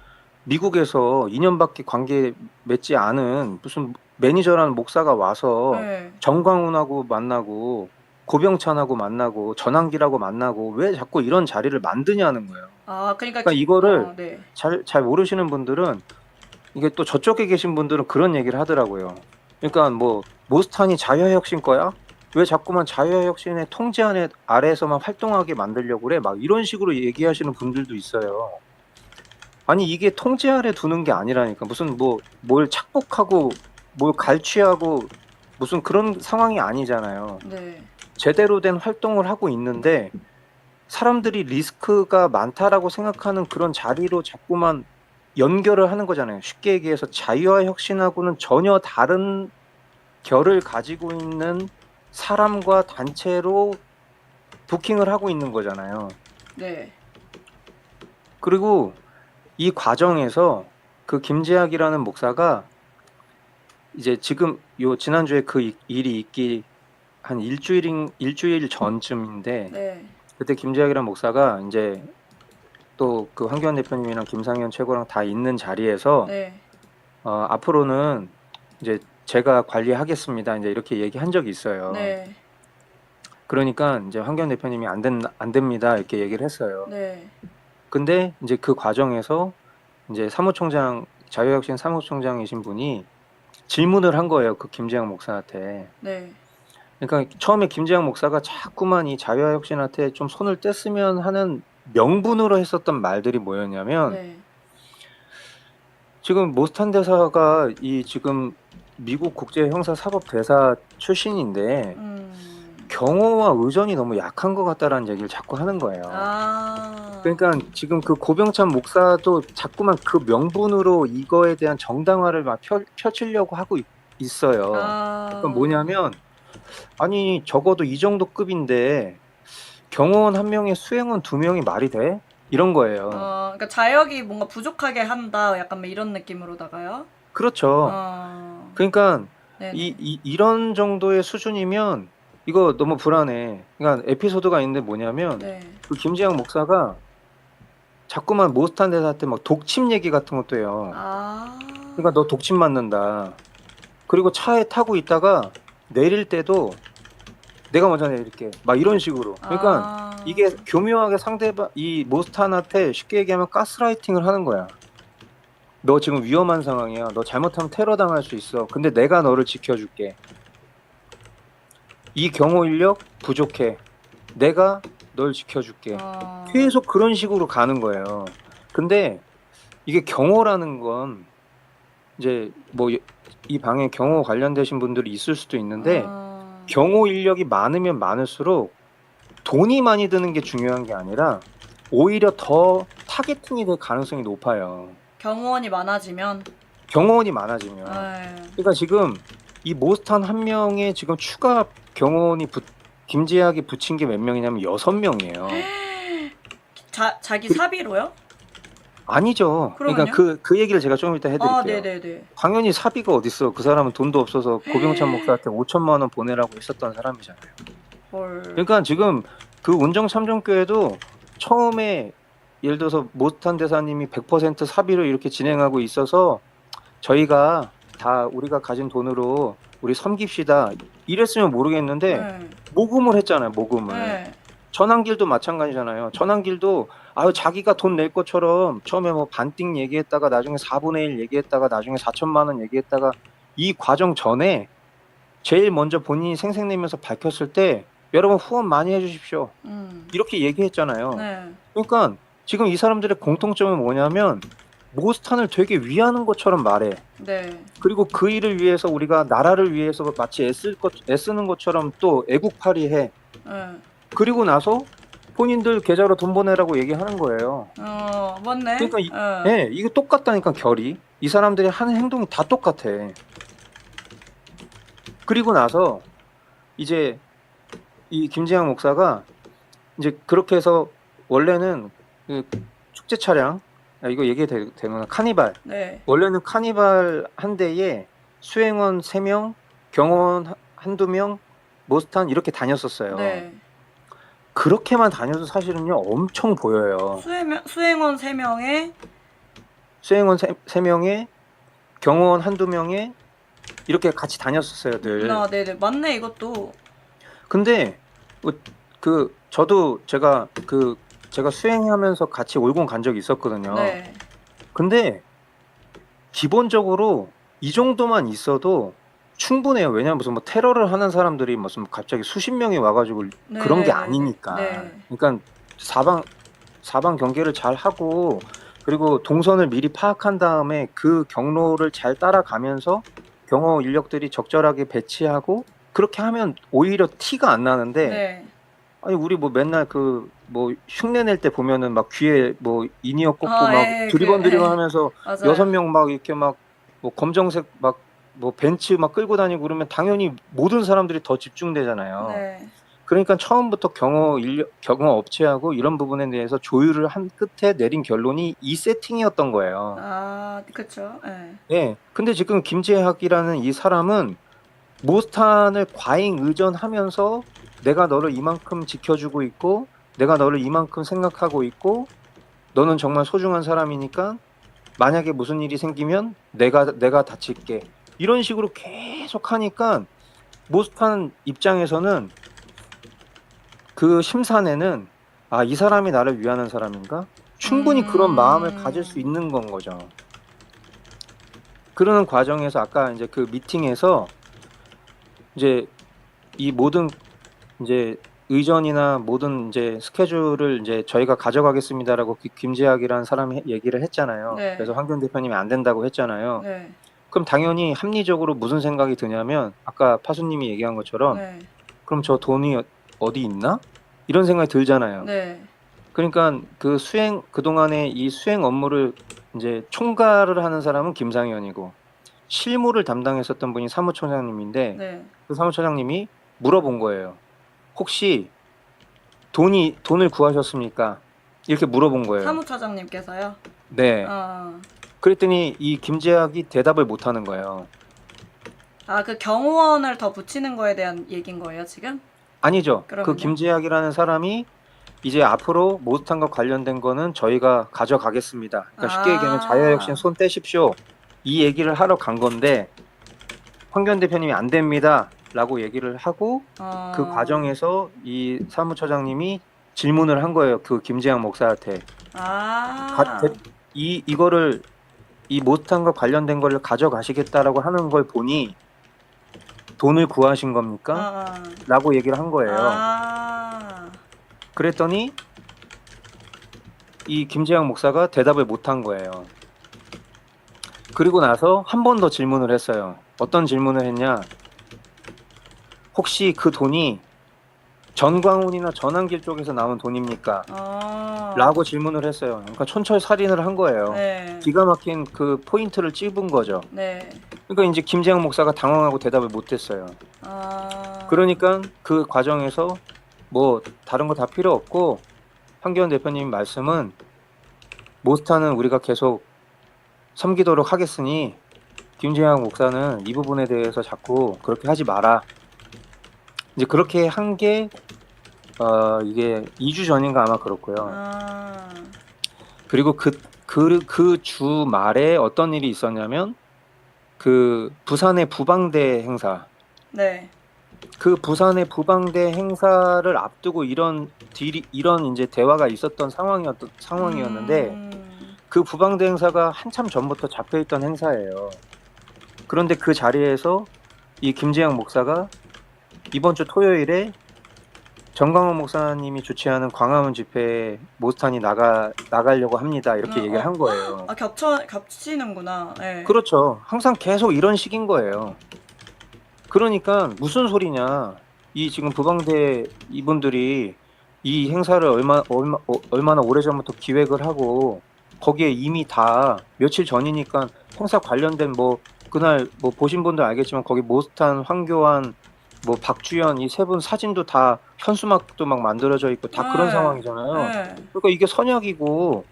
미국에서 2년밖에 관계 맺지 않은 무슨 매니저라는 목사가 와서 네. 정광훈하고 만나고 고병찬하고 만나고 전환기라고 만나고 왜 자꾸 이런 자리를 만드냐는 거예요. 아, 그러니까 이거를 네. 잘 모르시는 분들은 이게 또 저쪽에 계신 분들은 그런 얘기를 하더라고요. 그러니까 뭐 모스탄이 자유혁신 거야? 왜 자꾸만 자유혁신의 통제 아래에서만 활동하게 만들려고 그래? 막 이런 식으로 얘기하시는 분들도 있어요. 아니 이게 통제 아래 두는 게 아니라니까. 무슨 뭘 착복하고 뭘 갈취하고 무슨 그런 상황이 아니잖아요. 네. 제대로 된 활동을 하고 있는데 사람들이 리스크가 많다라고 생각하는 그런 자리로 자꾸만 연결을 하는 거잖아요. 쉽게 얘기해서 자유화 혁신하고는 전혀 다른 결을 가지고 있는 사람과 단체로 부킹을 하고 있는 거잖아요. 네. 그리고 이 과정에서 그 김재학이라는 목사가 이제 지금 지난주에 그 일이 있기 한 일주일 전쯤인데 네. 그때 김재학이라는 목사가 이제 또 그 황교안 대표님이랑 김상현 최고랑 다 있는 자리에서 네. 앞으로는 이제 제가 관리하겠습니다. 이제 이렇게 얘기한 적이 있어요. 네. 그러니까 이제 황교안 대표님이 안 됩니다. 이렇게 얘기를 했어요. 네. 근데 이제 그 과정에서 이제 자유혁신 사무총장이신 분이 질문을 한 거예요. 그 김재학 목사한테. 네. 그러니까 처음에 김재학 목사가 자꾸만 이 자유혁신한테 좀 손을 뗐으면 하는 명분으로 했었던 말들이 뭐였냐면 네. 지금 모스탄 대사가 지금 미국 국제형사사법대사 출신인데 경호와 의전이 너무 약한 것 같다라는 얘기를 자꾸 하는 거예요. 아. 그러니까 지금 그 고병찬 목사도 자꾸만 그 명분으로 이거에 대한 정당화를 막 펼치려고 하고 있어요. 그러니까 뭐냐면 아니 적어도 이 정도 급인데 경호원 한 명에 수행원 2명이 말이 돼? 이런 거예요. 그러니까 자역이 뭔가 부족하게 한다. 약간 이런 느낌으로다가요. 그렇죠. 그러니까 네네. 이런 정도의 수준이면 이거 너무 불안해. 그러니까 에피소드가 있는데 뭐냐면 네. 그 김재학 목사가 자꾸만 모스탄 대사한테 막 독침 얘기 같은 것도 해요. 그러니까 너 독침 맞는다. 그리고 차에 타고 있다가 내릴 때도 내가 먼저 내릴게. 막 이런 식으로. 그러니까 이게 교묘하게 이 모스탄한테 쉽게 얘기하면 가스라이팅을 하는 거야. 너 지금 위험한 상황이야. 너 잘못하면 테러 당할 수 있어. 근데 내가 너를 지켜줄게. 이 경호 인력 부족해. 내가 널 지켜줄게. 계속 그런 식으로 가는 거예요. 근데 이게 경호라는 건 이제 뭐 이 방에 경호 관련되신 분들이 있을 수도 있는데 경호 인력이 많으면 많을수록 돈이 많이 드는 게 중요한 게 아니라 오히려 더 타겟팅이 될 가능성이 높아요. 경호원이 많아지면. 그러니까 지금 이 모스탄 한 명에 지금 추가 경호원이 김재학이 붙인 게 몇 명이냐면 6명이에요. 자기 사비로요? 아니죠. 그러니까 그러면요? 그 얘기를 제가 좀 이따 아, 해드릴게요. 네네네. 당연히 사비가 어딨어. 그 사람은 돈도 없어서 고병찬 목사한테 5천만 원 보내라고 했었던 사람이잖아요. 헐. 그러니까 지금 그 운정참전교회도 처음에 예를 들어서 모스탄 대사님이 100% 사비로 이렇게 진행하고 있어서 저희가 다 우리가 가진 돈으로 우리 섬깁시다 이랬으면 모르겠는데 네. 모금을 했잖아요. 모금을. 네. 전환길도 마찬가지잖아요. 전환길도 아유 자기가 돈 낼 것처럼 처음에 뭐 반띵 얘기했다가 나중에 4분의 1 얘기했다가 나중에 4천만 원 얘기했다가 이 과정 전에 제일 먼저 본인이 생색내면서 밝혔을 때 여러분 후원 많이 해주십시오. 이렇게 얘기했잖아요. 네. 그러니까 지금 이 사람들의 공통점은 뭐냐면 모스탄을 되게 위하는 것처럼 말해. 네. 그리고 그 일을 위해서 우리가 나라를 위해서 마치 애쓰는 것처럼 또 애국팔이해. 네. 그리고 나서 본인들 계좌로 돈 보내라고 얘기하는 거예요. 맞네. 그러니까 네, 이게 똑같다니까 결이. 이 사람들이 하는 행동이 다 똑같아. 그리고 나서 이제 이 김재양 목사가 이제 그렇게 해서 원래는 그 축제 차량 이거 얘기해도 되나? 카니발. 네. 원래는 카니발 한 대에 수행원 3명, 경호원 한두 명, 모스탄 이렇게 다녔었어요. 네. 그렇게만 다녀도 사실은요 엄청 보여요. 수행원 3명에 수행원 3명에 경호원 한두 명에 이렇게 같이 다녔었어요 늘. 네네. 맞네 이것도. 근데 저도 제가 수행하면서 같이 올공 간 적이 있었거든요. 네. 근데 기본적으로 이 정도만 있어도 충분해요. 왜냐면 무슨 뭐 테러를 하는 사람들이 무슨 갑자기 수십 명이 와가지고 네. 그런 게 아니니까. 네. 그러니까 사방 경계를 잘 하고 그리고 동선을 미리 파악한 다음에 그 경로를 잘 따라가면서 경호 인력들이 적절하게 배치하고 그렇게 하면 오히려 티가 안 나는데 네. 아니 우리 뭐 맨날 그 뭐 흉내 낼 때 보면은 막 귀에 뭐 인이어 꽂고 막 두리번 하면서 맞아요. 6명 막 이렇게 막 뭐 검정색 막 뭐 벤츠 막 끌고 다니고 그러면 당연히 모든 사람들이 더 집중되잖아요. 네. 그러니까 처음부터 경호 업체하고 이런 부분에 대해서 조율을 한 끝에 내린 결론이 이 세팅이었던 거예요. 아, 그쵸. 네. 네. 근데 지금 김재학이라는 이 사람은 모스탄을 과잉 의존하면서 내가 너를 이만큼 지켜주고 있고 내가 너를 이만큼 생각하고 있고 너는 정말 소중한 사람이니까 만약에 무슨 일이 생기면 내가 다칠게 이런 식으로 계속 하니까 모스탄 입장에서는 그 심산에는 아, 이 사람이 나를 위하는 사람인가? 충분히 그런 마음을 가질 수 있는 건 거죠. 그러는 과정에서 아까 이제 그 미팅에서 이제 이 모든 이제 의전이나 모든 이제 스케줄을 이제 저희가 가져가겠습니다라고 김재학이라는 사람이 얘기를 했잖아요. 네. 그래서 황교안 대표님이 안 된다고 했잖아요. 네. 그럼 당연히 합리적으로 무슨 생각이 드냐면 아까 파수님이 얘기한 것처럼 네. 그럼 저 돈이 어디 있나? 이런 생각이 들잖아요. 네. 그러니까 그동안에 이 수행 업무를 이제 총괄을 하는 사람은 김상현이고 실무를 담당했었던 분이 사무처장님인데 네. 그 사무처장님이 물어본 거예요. 혹시 돈을 구하셨습니까? 이렇게 물어본 거예요. 사무처장님께서요? 네. 그랬더니 이 김재학이 대답을 못 하는 거예요. 아, 그 경호원을 더 붙이는 거에 대한 얘기인 거예요, 지금? 아니죠. 그러면요? 그 김재학이라는 사람이 이제 앞으로 모스탄과 관련된 거는 저희가 가져가겠습니다. 그러니까 쉽게 얘기하면 자유혁신 손 떼십시오. 이 얘기를 하러 간 건데 황교안 대표님이 안 됩니다. 라고 얘기를 하고 그 과정에서 이 사무처장님이 질문을 한 거예요. 그 김재학 목사한테. 이거를 이 모스탄과 관련된 거를 가져가시겠다라고 하는 걸 보니 돈을 구하신 겁니까? 라고 얘기를 한 거예요. 그랬더니 이 김재학 목사가 대답을 못 한 거예요. 그리고 나서 한 번 더 질문을 했어요. 어떤 질문을 했냐? 혹시 그 돈이 전광훈이나 전환길 쪽에서 나온 돈입니까? 라고 질문을 했어요. 그러니까 촌철살인을 한 거예요. 네. 기가 막힌 그 포인트를 찝은 거죠. 네. 그러니까 이제 김재학 목사가 당황하고 대답을 못 했어요. 그러니까 그 과정에서 뭐 다른 거 다 필요 없고 황교안 대표님 말씀은 모스타는 우리가 계속 섬기도록 하겠으니 김재양 목사는 이 부분에 대해서 자꾸 그렇게 하지 마라. 이제 그렇게 한 게 이게 2주 전인가 아마 그렇고요. 아, 그리고 그 주말에 어떤 일이 있었냐면 그 부산의 부방대 행사. 네. 그 부산의 부방대 행사를 앞두고 이런 이제 대화가 있었던 상황이었는데 그 부방대 행사가 한참 전부터 잡혀있던 행사예요. 그런데 그 자리에서 이 김재양 목사가 이번 주 토요일에 정광훈 목사님이 주최하는 광화문 집회에 모스탄이 나가려고 합니다. 이렇게 얘기를 한 거예요. 아, 겹치는구나. 네. 그렇죠. 항상 계속 이런 식인 거예요. 그러니까 무슨 소리냐. 이 지금 부방대 이분들이 이 행사를 얼마나 오래전부터 기획을 하고 거기에 이미 다 며칠 전이니까 행사 관련된 뭐 그날 뭐 보신 분들 알겠지만 거기 모스탄, 황교안, 뭐 박주연 이 세 분 사진도 다 현수막도 막 만들어져 있고 다 그런 상황이잖아요. 네. 그러니까 이게 선약이고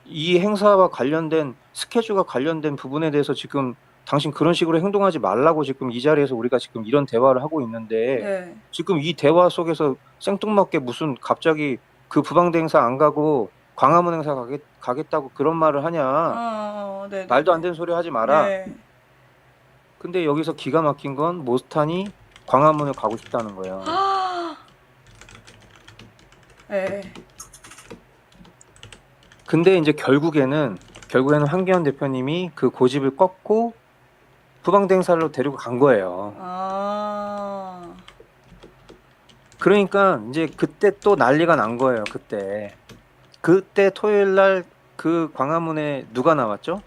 이 행사와 관련된 스케줄과 관련된 부분에 대해서 지금 당신 그런 식으로 행동하지 말라고 지금 이 자리에서 우리가 지금 이런 대화를 하고 있는데 네. 지금 이 대화 속에서 생뚱맞게 무슨 갑자기 그 부방대 행사 안 가고 광화문 행사 가겠다고 그런 말을 하냐. 네. 말도 안 되는 소리 하지 마라. 네. 근데 여기서 기가 막힌 건 모스탄이 광화문을 가고 싶다는 거예요. 네. 근데 이제 결국에는 황교안 대표님이 그 고집을 꺾고 부방대 행사로 데리고 간 거예요. 아. 그러니까 이제 그때 또 난리가 난 거예요. 그때 토요일 날 그 광화문에 누가 나왔죠?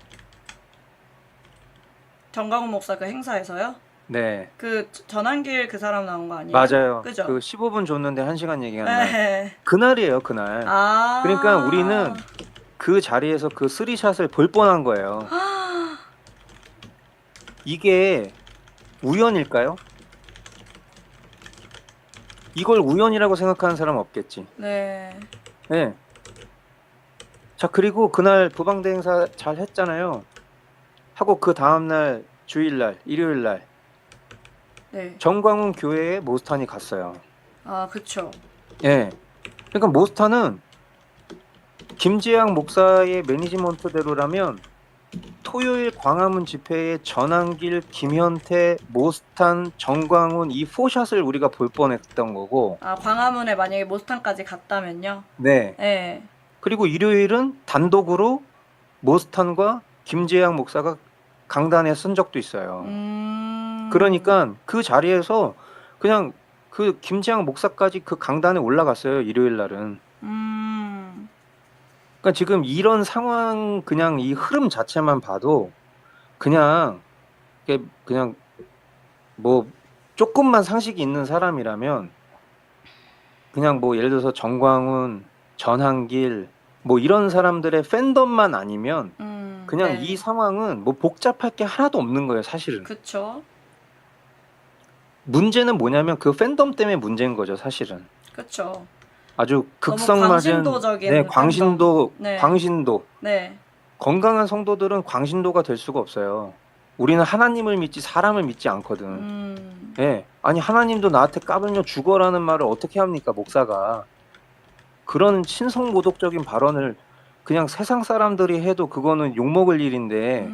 정광훈 목사 그 행사에서요? 네. 그 전한길 그 사람 나온 거 아니에요? 맞아요. 그죠? 그 15분 줬는데 1시간 얘기하는 날. 네. 그날이에요, 그날. 아. 그러니까 우리는 그 자리에서 그 쓰리샷을 볼 뻔한 거예요. 이게 우연일까요? 이걸 우연이라고 생각하는 사람 없겠지. 네. 네. 자, 그리고 그날 부방대 행사 잘 했잖아요. 하고 그 다음날 주일날, 일요일날 네. 정광훈 교회에 모스탄이 갔어요. 아, 그쵸. 예. 그러니까 모스탄은 김재양 목사의 매니지먼트대로라면 토요일 광화문 집회에 전한길, 김현태, 모스탄, 정광훈 이 4샷을 우리가 볼 뻔했던 거고. 아, 광화문에 만약에 모스탄까지 갔다면요? 네. 네. 그리고 일요일은 단독으로 모스탄과 김재양 목사가 강단에 쓴 적도 있어요. 그러니까 그 자리에서 그냥 그 김재양 목사까지 그 강단에 올라갔어요. 일요일 날은. 그러니까 지금 이런 상황 그냥 이 흐름 자체만 봐도 그냥 뭐 조금만 상식이 있는 사람이라면 그냥 뭐 예를 들어서 정광훈, 전한길 뭐 이런 사람들의 팬덤만 아니면 그냥 네. 이 상황은 뭐 복잡할 게 하나도 없는 거예요, 사실은. 그쵸. 문제는 뭐냐면 그 팬덤 때문에 문제인 거죠, 사실은. 그쵸. 아주 너무 극성맞은 광신도적인 광신도. 네. 건강한 성도들은 광신도가 될 수가 없어요. 우리는 하나님을 믿지 사람을 믿지 않거든. 예. 아니 하나님도 나한테 까불며 죽어라는 말을 어떻게 합니까, 목사가. 그런 신성모독적인 발언을 그냥 세상 사람들이 해도 그거는 욕먹을 일인데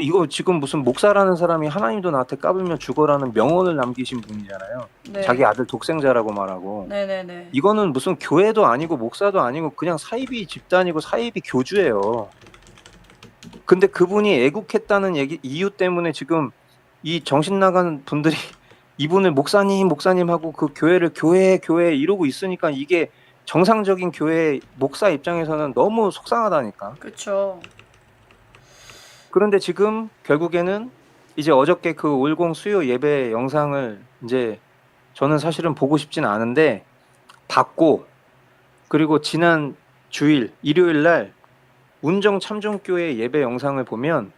이거 지금 무슨 목사라는 사람이 하나님도 나한테 까불며 죽어라는 명언을 남기신 분이잖아요. 네. 자기 아들 독생자라고 말하고. 네네네. 이거는 무슨 교회도 아니고 목사도 아니고 그냥 사이비 집단이고 사이비 교주예요. 근데 그분이 애국했다는 이유 때문에 지금 이 정신 나간 분들이 이분을 목사님 하고 그 교회를 교회 이러고 있으니까 이게 정상적인 교회 목사 입장에서는 너무 속상하다니까. 그쵸. 그런데 지금 결국에는 이제 어저께 그 올공 수요 예배 영상을 이제 저는 사실은 보고 싶진 않은데 봤고, 그리고 지난 주일 일요일 날 운정 참정교회 예배 영상을 보면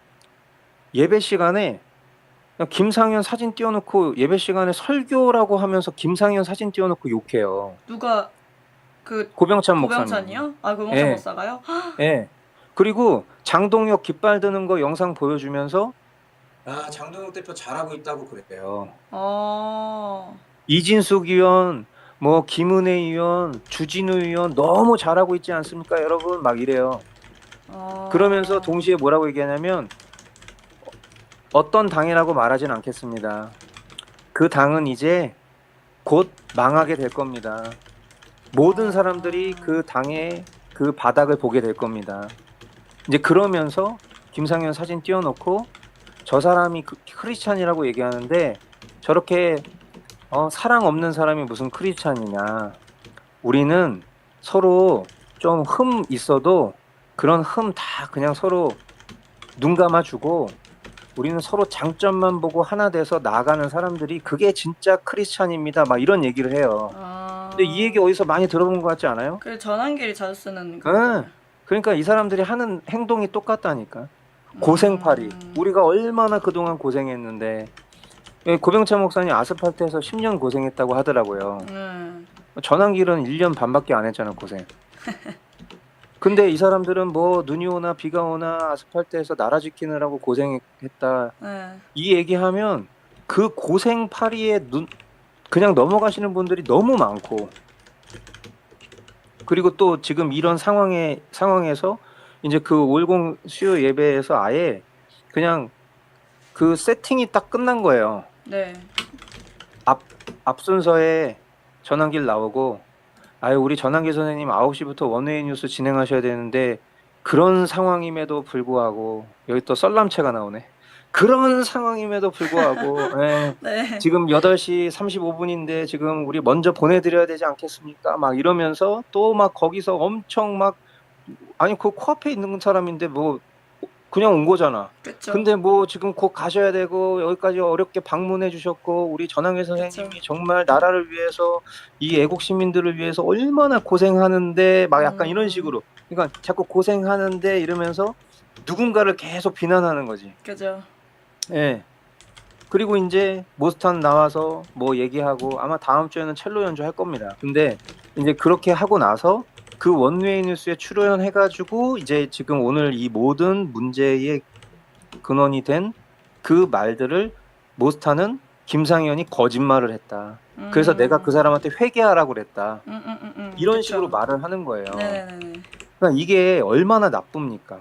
예배 시간에 그냥 김상현 사진 띄워놓고 예배 시간에 설교라고 하면서 김상현 사진 띄워놓고 욕해요. 누가 그 고병찬 목사님. 고병찬이요? 아, 고병찬 예. 목사가요? 예. 그리고 장동혁 깃발 드는 거 영상 보여주면서 아, 장동혁 대표 잘하고 있다고 그래요. 어. 이진숙 의원, 뭐 김은혜 의원, 주진우 의원 너무 잘하고 있지 않습니까, 여러분? 막 이래요. 그러면서 동시에 뭐라고 얘기하냐면 어떤 당이라고 말하진 않겠습니다. 그 당은 이제 곧 망하게 될 겁니다. 모든 사람들이 그 당의 그 바닥을 보게 될 겁니다. 이제 그러면서 김상현 사진 띄워놓고 저 사람이 크리스찬이라고 얘기하는데 저렇게 사랑 없는 사람이 무슨 크리스찬이냐. 우리는 서로 좀 흠 있어도 그런 흠 다 그냥 서로 눈 감아주고 우리는 서로 장점만 보고 하나 돼서 나아가는 사람들이 그게 진짜 크리스찬입니다. 막 이런 얘기를 해요. 근데 이 얘기 어디서 많이 들어본 것 같지 않아요? 그 전환길이 자주 쓰는 응. 거. 그러니까 이 사람들이 하는 행동이 똑같다니까. 고생팔이. 우리가 얼마나 그동안 고생했는데 고병찬 목사님 아스팔트에서 10년 고생했다고 하더라고요. 전환길은 1년 반밖에 안 했잖아, 고생. 근데 이 사람들은 뭐 눈이 오나 비가 오나 아스팔트에서 나라 지키느라고 고생했다. 이 얘기하면 그 고생파리에 그냥 넘어가시는 분들이 너무 많고 그리고 또 지금 이런 상황에서 이제 그 올공 수요 예배에서 아예 그냥 그 세팅이 딱 끝난 거예요. 네. 앞 순서에 전환길 나오고 아유 우리 전환길 선생님 9시부터 원웨이 뉴스 진행하셔야 되는데 그런 상황임에도 불구하고 여기 또 썰람체가 나오네. 그런 상황임에도 불구하고 네. 지금 8시 35분인데 지금 우리 먼저 보내드려야 되지 않겠습니까? 막 이러면서 또 막 거기서 엄청 막 아니 그 코앞에 있는 사람인데 뭐 그냥 온 거잖아. 그쵸. 근데 뭐 지금 곧 가셔야 되고 여기까지 어렵게 방문해 주셨고 우리 전항일 선생님이 그쵸. 정말 나라를 위해서 이 애국 시민들을 위해서 얼마나 고생하는데 막 약간 이런 식으로 그러니까 자꾸 고생하는데 이러면서 누군가를 계속 비난하는 거지. 그죠. 예. 그리고 이제 모스탄 나와서 뭐 얘기하고 아마 다음 주에는 첼로 연주할 겁니다. 근데 이제 그렇게 하고 나서 그 원웨이 뉴스에 출연해가지고 이제 지금 오늘 이 모든 문제의 근원이 된 그 말들을 모스탄은 김상현이 거짓말을 했다. 그래서 내가 그 사람한테 회개하라고 그랬다. 이런 그쵸. 식으로 말을 하는 거예요. 네네네. 그러니까 이게 얼마나 나쁩니까?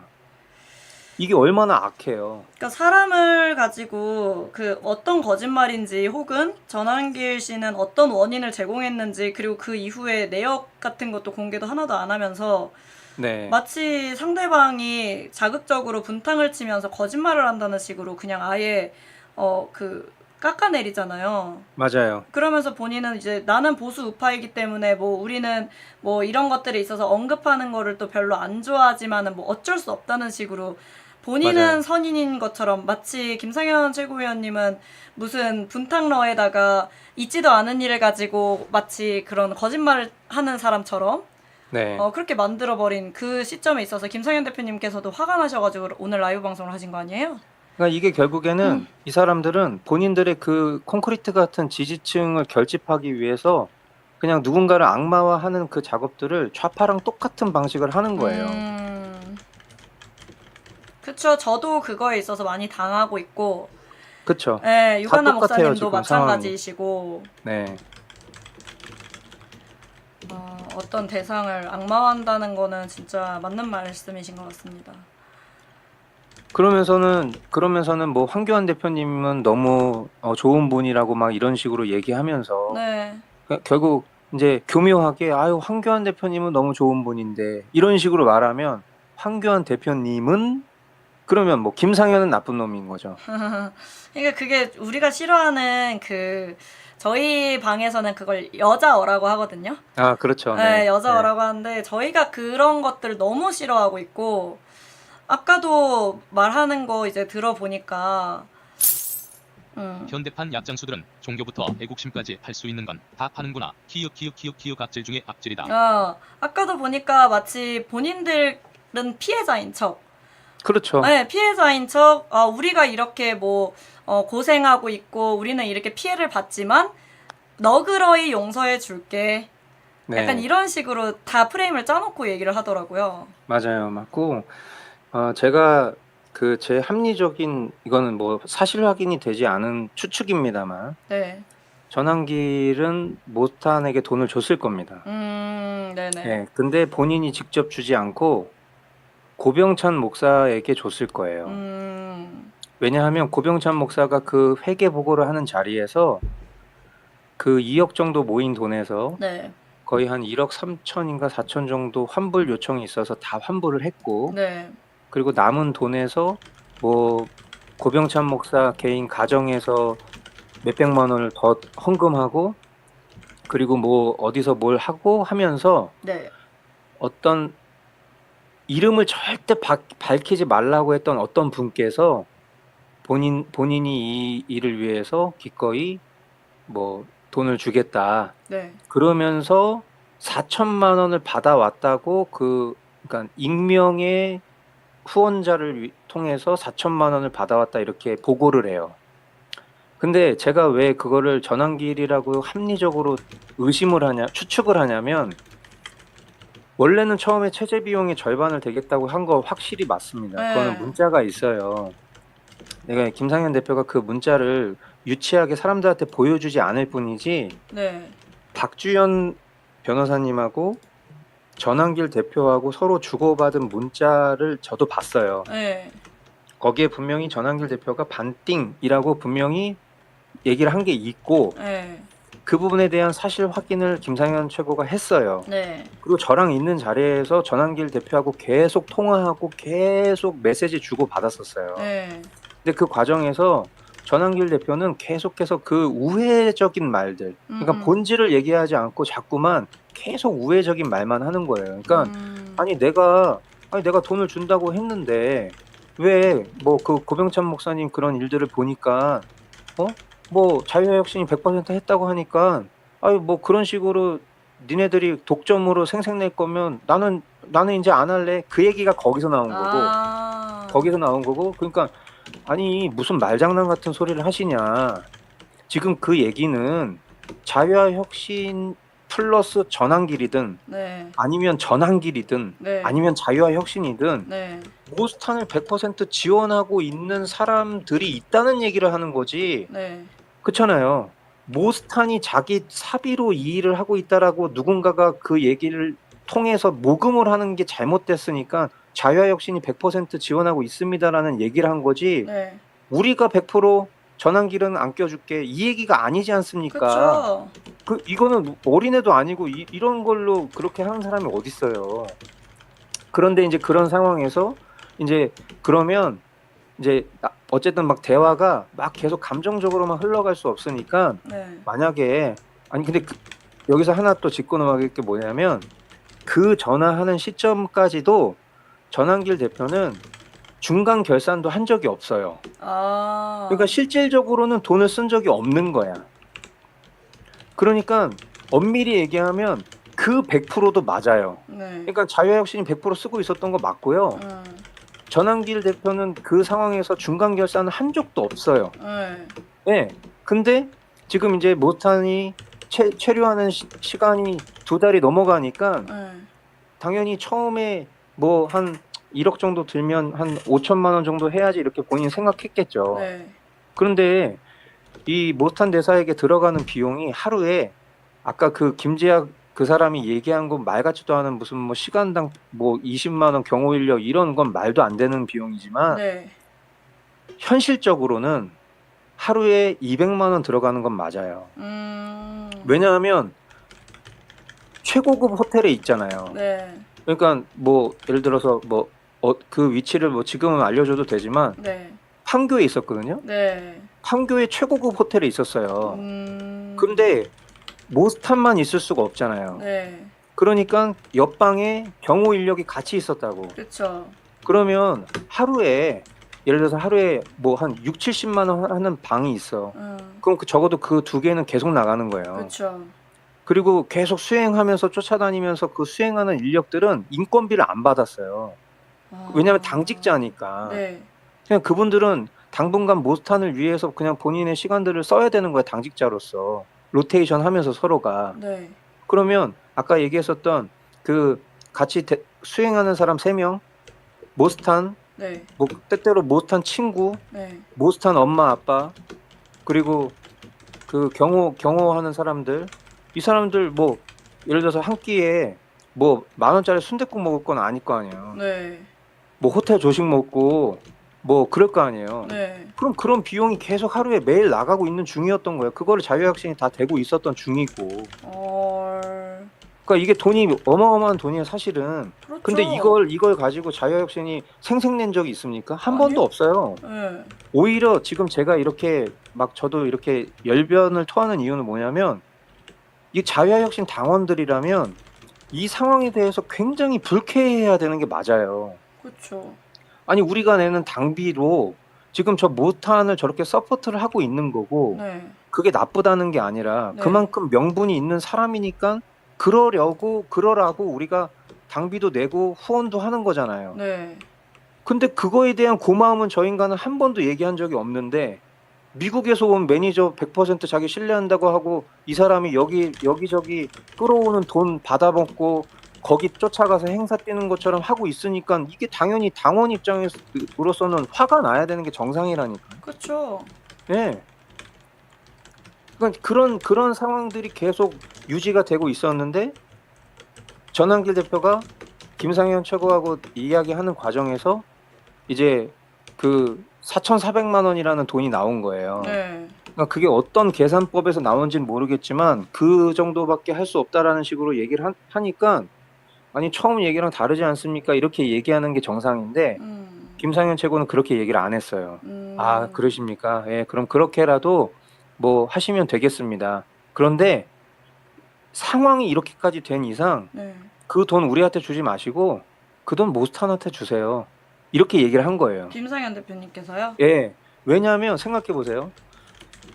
이게 얼마나 악해요. 그러니까 사람을 가지고 그 어떤 거짓말인지 혹은 전환길 씨는 어떤 원인을 제공했는지 그리고 그 이후에 내역 같은 것도 공개도 하나도 안 하면서 네. 마치 상대방이 자극적으로 분탕을 치면서 거짓말을 한다는 식으로 그냥 아예 그 깎아내리잖아요. 맞아요. 그러면서 본인은 이제 나는 보수 우파이기 때문에 뭐 우리는 뭐 이런 것들에 있어서 언급하는 거를 또 별로 안 좋아하지만은 뭐 어쩔 수 없다는 식으로 본인은 맞아요. 선인인 것처럼 마치 김상현 최고위원님은 무슨 분탕러에다가 있지도 않은 일을 가지고 마치 그런 거짓말을 하는 사람처럼 네. 그렇게 만들어버린 그 시점에 있어서 김상현 대표님께서도 화가 나셔가지고 오늘 라이브 방송을 하신 거 아니에요? 그러니까 이게 결국에는 이 사람들은 본인들의 그 콘크리트 같은 지지층을 결집하기 위해서 그냥 누군가를 악마화하는 그 작업들을 좌파랑 똑같은 방식을 하는 거예요. 그쵸. 저도 그거에 있어서 많이 당하고 있고 그쵸. 네, 유가나 똑같아요, 목사님도 지금 마찬가지이시고 네. 어떤 대상을 악마화한다는 거는 진짜 맞는 말씀이신 것 같습니다. 그러면서는 뭐 황교안 대표님은 너무 좋은 분이라고 막 이런 식으로 얘기하면서 네. 결국 이제 교묘하게 아유 황교안 대표님은 너무 좋은 분인데 이런 식으로 말하면 황교안 대표님은 그러면 뭐 김상현은 나쁜 놈인 거죠. 그러니까 그게 우리가 싫어하는 그 저희 방에서는 그걸 여자어라고 하거든요. 아 그렇죠. 네, 여자어라고 하는데 저희가 그런 것들 너무 싫어하고 있고 아까도 말하는 거 이제 들어보니까 현대판 약장수들은 종교부터 애국심까지 할 수 있는 건 다 파는구나. 키읔 악질 중에 악질이다. 아까도 보니까 마치 본인들은 피해자인 척. 그렇죠. 네, 피해자인 척. 우리가 이렇게 뭐 고생하고 있고 우리는 이렇게 피해를 받지만 너그러이 용서해 줄게. 약간 네, 이런 식으로 다 프레임을 짜놓고 얘기를 하더라고요. 맞아요. 맞고, 제가 그 제 합리적인, 이거는 뭐 사실 확인이 되지 않은 추측입니다만, 네. 전환길은 모스탄에게 돈을 줬을 겁니다. 네네. 예, 근데 본인이 직접 주지 않고 고병찬 목사에게 줬을 거예요. 왜냐하면 고병찬 목사가 그 회계 보고를 하는 자리에서 그 2억 정도 모인 돈에서 네. 거의 한 1억 3천인가 4천 정도 환불 요청이 있어서 다 환불을 했고, 네. 그리고 남은 돈에서 뭐 고병찬 목사 개인 가정에서 몇백만 원을 더 헌금하고, 그리고 뭐 어디서 뭘 하고 하면서 네. 어떤 이름을 절대 밝히지 말라고 했던 어떤 분께서 본인이 이 일을 위해서 기꺼이 뭐 돈을 주겠다. 네. 그러면서 4천만 원을 받아왔다고 그러니까 익명의 후원자를 통해서 4천만 원을 받아왔다 이렇게 보고를 해요. 근데 제가 왜 그거를 전환길이라고 합리적으로 추측을 하냐면, 원래는 처음에 체제 비용의 절반을 대겠다고 한 거 확실히 맞습니다. 그거는 네. 문자가 있어요. 내가 김상현 대표가 그 문자를 유치하게 사람들한테 보여주지 않을 뿐이지, 네. 박주연 변호사님하고 전환길 대표하고 서로 주고받은 문자를 저도 봤어요. 네. 거기에 분명히 전환길 대표가 반띵이라고 분명히 얘기를 한 게 있고, 네. 그 부분에 대한 사실 확인을 김상현 최고가 했어요. 네. 그리고 저랑 있는 자리에서 전환길 대표하고 계속 통화하고 계속 메시지 주고 받았었어요. 네. 근데 그 과정에서 전환길 대표는 계속해서 그 우회적인 말들, 그러니까 본질을 얘기하지 않고 자꾸만 계속 우회적인 말만 하는 거예요. 그러니까 아니 내가 돈을 준다고 했는데 왜 뭐 그 고병찬 목사님 그런 일들을 보니까 뭐 자유혁신이 100% 했다고 하니까 아유 뭐 그런 식으로 니네들이 독점으로 생색낼 거면 나는 이제 안 할래. 그 얘기가 거기서 나온 거고. 그러니까 아니 무슨 말장난 같은 소리를 하시냐. 지금 그 얘기는 자유화혁신 플러스 전환길이든 네. 아니면 전환길이든 네. 아니면 자유화혁신이든 네. 모스탄을 100% 지원하고 있는 사람들이 있다는 얘기를 하는 거지. 네. 그렇잖아요. 모스탄이 자기 사비로 이 일을 하고 있다라고 누군가가 그 얘기를 통해서 모금을 하는 게 잘못됐으니까 자유화혁신이 100% 지원하고 있습니다라는 얘기를 한 거지. 네. 우리가 100% 전환길은 안 껴줄게 이 얘기가 아니지 않습니까? 그쵸. 이거는 어린애도 아니고 이런 걸로 그렇게 하는 사람이 어딨어요. 그런데 이제 그런 상황에서 이제 그러면 이제 어쨌든 막 대화가 막 계속 감정적으로만 흘러갈 수 없으니까 네. 만약에 아니 근데 여기서 하나 또 짚고 넘어갈 게 뭐냐면 그 전화하는 시점까지도 전환길 대표는 중간 결산도 한 적이 없어요. 그러니까 실질적으로는 돈을 쓴 적이 없는 거야. 그러니까 엄밀히 얘기하면 그 100%도 맞아요. 네. 그러니까 자유혁신이 100% 쓰고 있었던 거 맞고요. 전환길 대표는 그 상황에서 중간 결산을 한 적도 없어요. 네. 네. 근데 지금 이제 모스탄이 체류하는 시간이 2달이 넘어가니까 네. 당연히 처음에 뭐 한 1억 정도 들면 한 5천만 원 정도 해야지 이렇게 본인이 생각했겠죠. 네. 그런데 이 모스탄 대사에게 들어가는 비용이 하루에 아까 그 김재학 그 사람이 얘기한 건 말 같지도 않은 무슨 뭐 시간당 뭐 20만 원 경호 인력 이런 건 말도 안 되는 비용이지만 네. 현실적으로는 하루에 200만 원 들어가는 건 맞아요. 왜냐하면 최고급 호텔에 있잖아요. 네. 그러니까 뭐 예를 들어서 뭐 그 위치를 뭐 지금은 알려줘도 되지만 네. 판교에 있었거든요. 네. 판교에 최고급 호텔에 있었어요. 근데 모스탄만 있을 수가 없잖아요. 네. 그러니까 옆방에 경호 인력이 같이 있었다고. 그쵸. 그러면 예를 들어서 하루에 뭐 한 6, 70만 원 하는 방이 있어. 그럼 적어도 그 2개는 계속 나가는 거예요. 그쵸. 그리고 계속 수행하면서 쫓아다니면서 그 수행하는 인력들은 인건비를 안 받았어요. 왜냐하면 당직자니까. 네. 그냥 그분들은 당분간 모스탄을 위해서 그냥 본인의 시간들을 써야 되는 거야, 당직자로서. 로테이션 하면서 서로가. 네. 그러면 아까 얘기했었던 그 같이 수행하는 사람 3명, 모스탄, 네. 뭐 때때로 모스탄 친구, 네. 모스탄 엄마 아빠, 그리고 그 경호하는 사람들, 이 사람들 뭐 예를 들어서 한 끼에 뭐 10,000원짜리 순댓국 먹을 건 아닐 거 아니에요. 네. 뭐 호텔 조식 먹고 뭐 그럴 거 아니에요. 네. 그럼 그런 비용이 계속 하루에 매일 나가고 있는 중이었던 거예요. 그거를 자유학생이 다 대고 있었던 중이고. 그러니까 이게 돈이 어마어마한 돈이에요, 사실은. 그렇죠. 근데 이걸 가지고 자유학생이 생색낸 적이 있습니까? 한 아니요. 번도 없어요. 네. 오히려 지금 제가 이렇게 막 저도 이렇게 열변을 토하는 이유는 뭐냐면 이 자유학생 당원들이라면 이 상황에 대해서 굉장히 불쾌해야 되는 게 맞아요. 그렇죠. 아니 우리가 내는 당비로 지금 저 모탄을 저렇게 서포트를 하고 있는 거고 네. 그게 나쁘다는 게 아니라 네. 그만큼 명분이 있는 사람이니까 그러라고 우리가 당비도 내고 후원도 하는 거잖아요. 네. 근데 그거에 대한 고마움은 저 인간은 한 번도 얘기한 적이 없는데 미국에서 온 매니저 100% 자기 신뢰한다고 하고 이 사람이 여기저기 끌어오는 돈 받아먹고 거기 쫓아가서 행사 뛰는 것처럼 하고 있으니까 이게 당연히 당원 입장으로서는 화가 나야 되는 게 정상이라니까. 그렇죠. 예. 그러니까 그런 상황들이 계속 유지가 되고 있었는데 전한길 대표가 김상현 최고하고 이야기하는 과정에서 이제 그 4,400만 원이라는 돈이 나온 거예요. 네. 그러니까 그게 어떤 계산법에서 나온지는 모르겠지만 그 정도밖에 할 수 없다라는 식으로 얘기를 하니까 아니 처음 얘기랑 다르지 않습니까? 이렇게 얘기하는 게 정상인데 김상현 최고는 그렇게 얘기를 안 했어요. 아 그러십니까? 예, 그럼 그렇게라도 뭐 하시면 되겠습니다. 그런데 상황이 이렇게까지 된 이상 네. 그 돈 우리한테 주지 마시고 그 돈 모스탄한테 주세요. 이렇게 얘기를 한 거예요. 김상현 대표님께서요? 예. 왜냐하면 생각해 보세요.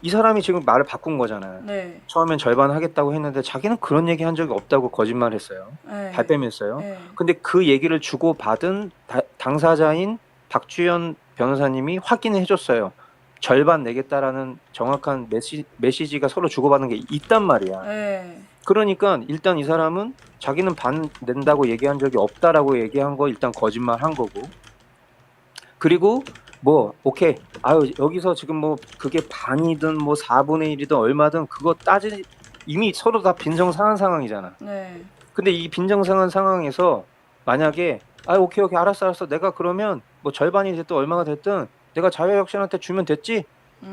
이 사람이 지금 말을 바꾼 거잖아요. 네. 처음엔 절반 하겠다고 했는데 자기는 그런 얘기 한 적이 없다고 거짓말했어요. 네. 발뺌했어요. 네. 근데 그 얘기를 주고 받은 당사자인 박주연 변호사님이 확인해 줬어요. 절반 내겠다라는 정확한 메시지가 서로 주고받은 게 있단 말이야. 네. 그러니까 일단 이 사람은 자기는 반 낸다고 얘기한 적이 없다라고 얘기한 거 일단 거짓말 한 거고. 그리고 뭐 오케이 아유 여기서 지금 뭐 그게 반이든 뭐 4분의 1이든 얼마든 그거 이미 서로 다 빈정상한 상황이잖아. 네. 근데 이 빈정상한 상황에서 만약에 아 오케이 알았어 내가 그러면 뭐 절반이 됐든 얼마가 됐든 내가 자유혁신한테 주면 됐지.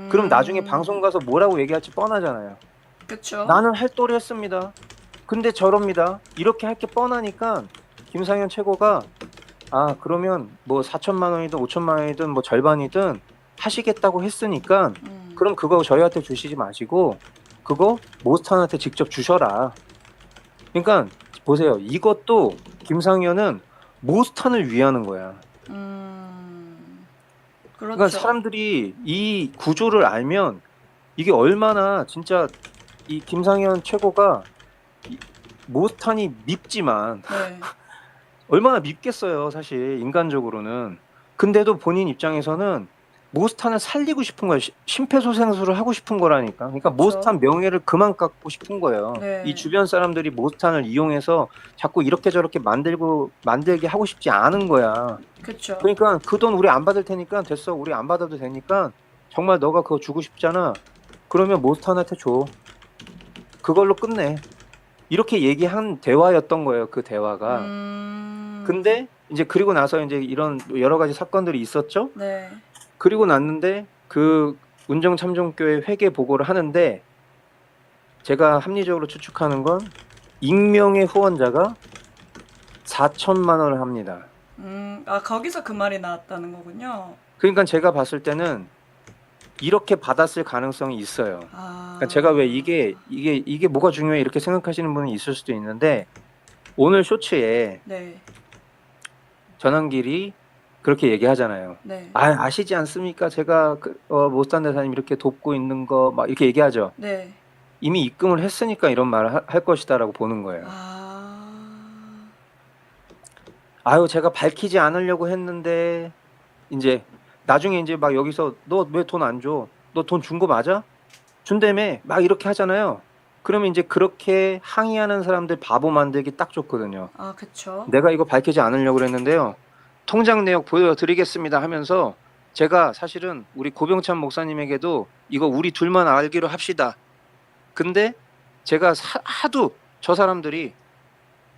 그럼 나중에 방송 가서 뭐라고 얘기할지 뻔하잖아요. 그렇죠. 나는 할 도리 했습니다. 근데 저럽니다. 이렇게 할 게 뻔하니까 김상현 최고가 아 그러면 뭐 4천만 원이든 5천만 원이든 뭐 절반이든 하시겠다고 했으니까 그럼 그거 저희한테 주시지 마시고 그거 모스탄한테 직접 주셔라. 그러니까 보세요. 이것도 김상현은 모스탄을 위하는 거야. 그렇죠. 그러니까 사람들이 이 구조를 알면 이게 얼마나 진짜 이 김상현 최고가 모스탄이 밉지만 네. 얼마나 밉겠어요, 사실 인간적으로는. 근데도 본인 입장에서는 모스탄을 살리고 싶은 거예요. 심폐소생술을 하고 싶은 거라니까. 그러니까 그쵸. 모스탄 명예를 그만 깎고 싶은 거예요. 네. 이 주변 사람들이 모스탄을 이용해서 자꾸 이렇게 저렇게 만들게 하고 싶지 않은 거야. 그렇죠. 그러니까 그 돈 우리 안 받을 테니까 됐어. 우리 안 받아도 되니까 정말 너가 그거 주고 싶잖아. 그러면 모스탄한테 줘. 그걸로 끝내. 이렇게 얘기한 대화였던 거예요. 그 대화가. 근데 이제 그리고 나서 이제 이런 여러 가지 사건들이 있었죠. 네. 그리고 났는데 그 운정참정교회 회계 보고를 하는데 제가 합리적으로 추측하는 건 익명의 후원자가 4천만 원을 합니다. 아 거기서 그 말이 나왔다는 거군요. 그러니까 제가 봤을 때는 이렇게 받았을 가능성이 있어요. 그러니까 제가 왜 이게 뭐가 중요해 이렇게 생각하시는 분이 있을 수도 있는데 오늘 쇼츠에 네. 전한길이 그렇게 얘기하잖아요. 네. 아시지 않습니까? 제가 모스탄 대사님 이렇게 돕고 있는 거 막 이렇게 얘기하죠. 네. 이미 입금을 했으니까 이런 말을 할 것이다라고 보는 거예요. 아유 제가 밝히지 않으려고 했는데 이제 나중에 이제 막 여기서 너 왜 돈 안 줘? 너 돈 준 거 맞아? 준다며 막 이렇게 하잖아요. 그러면 이제 그렇게 항의하는 사람들 바보 만들기 딱 좋거든요. 아, 그쵸. 내가 이거 밝히지 않으려고 그랬는데요. 통장 내역 보여드리겠습니다 하면서 제가 사실은 우리 고병찬 목사님에게도 이거 우리 둘만 알기로 합시다. 근데 제가 하도 저 사람들이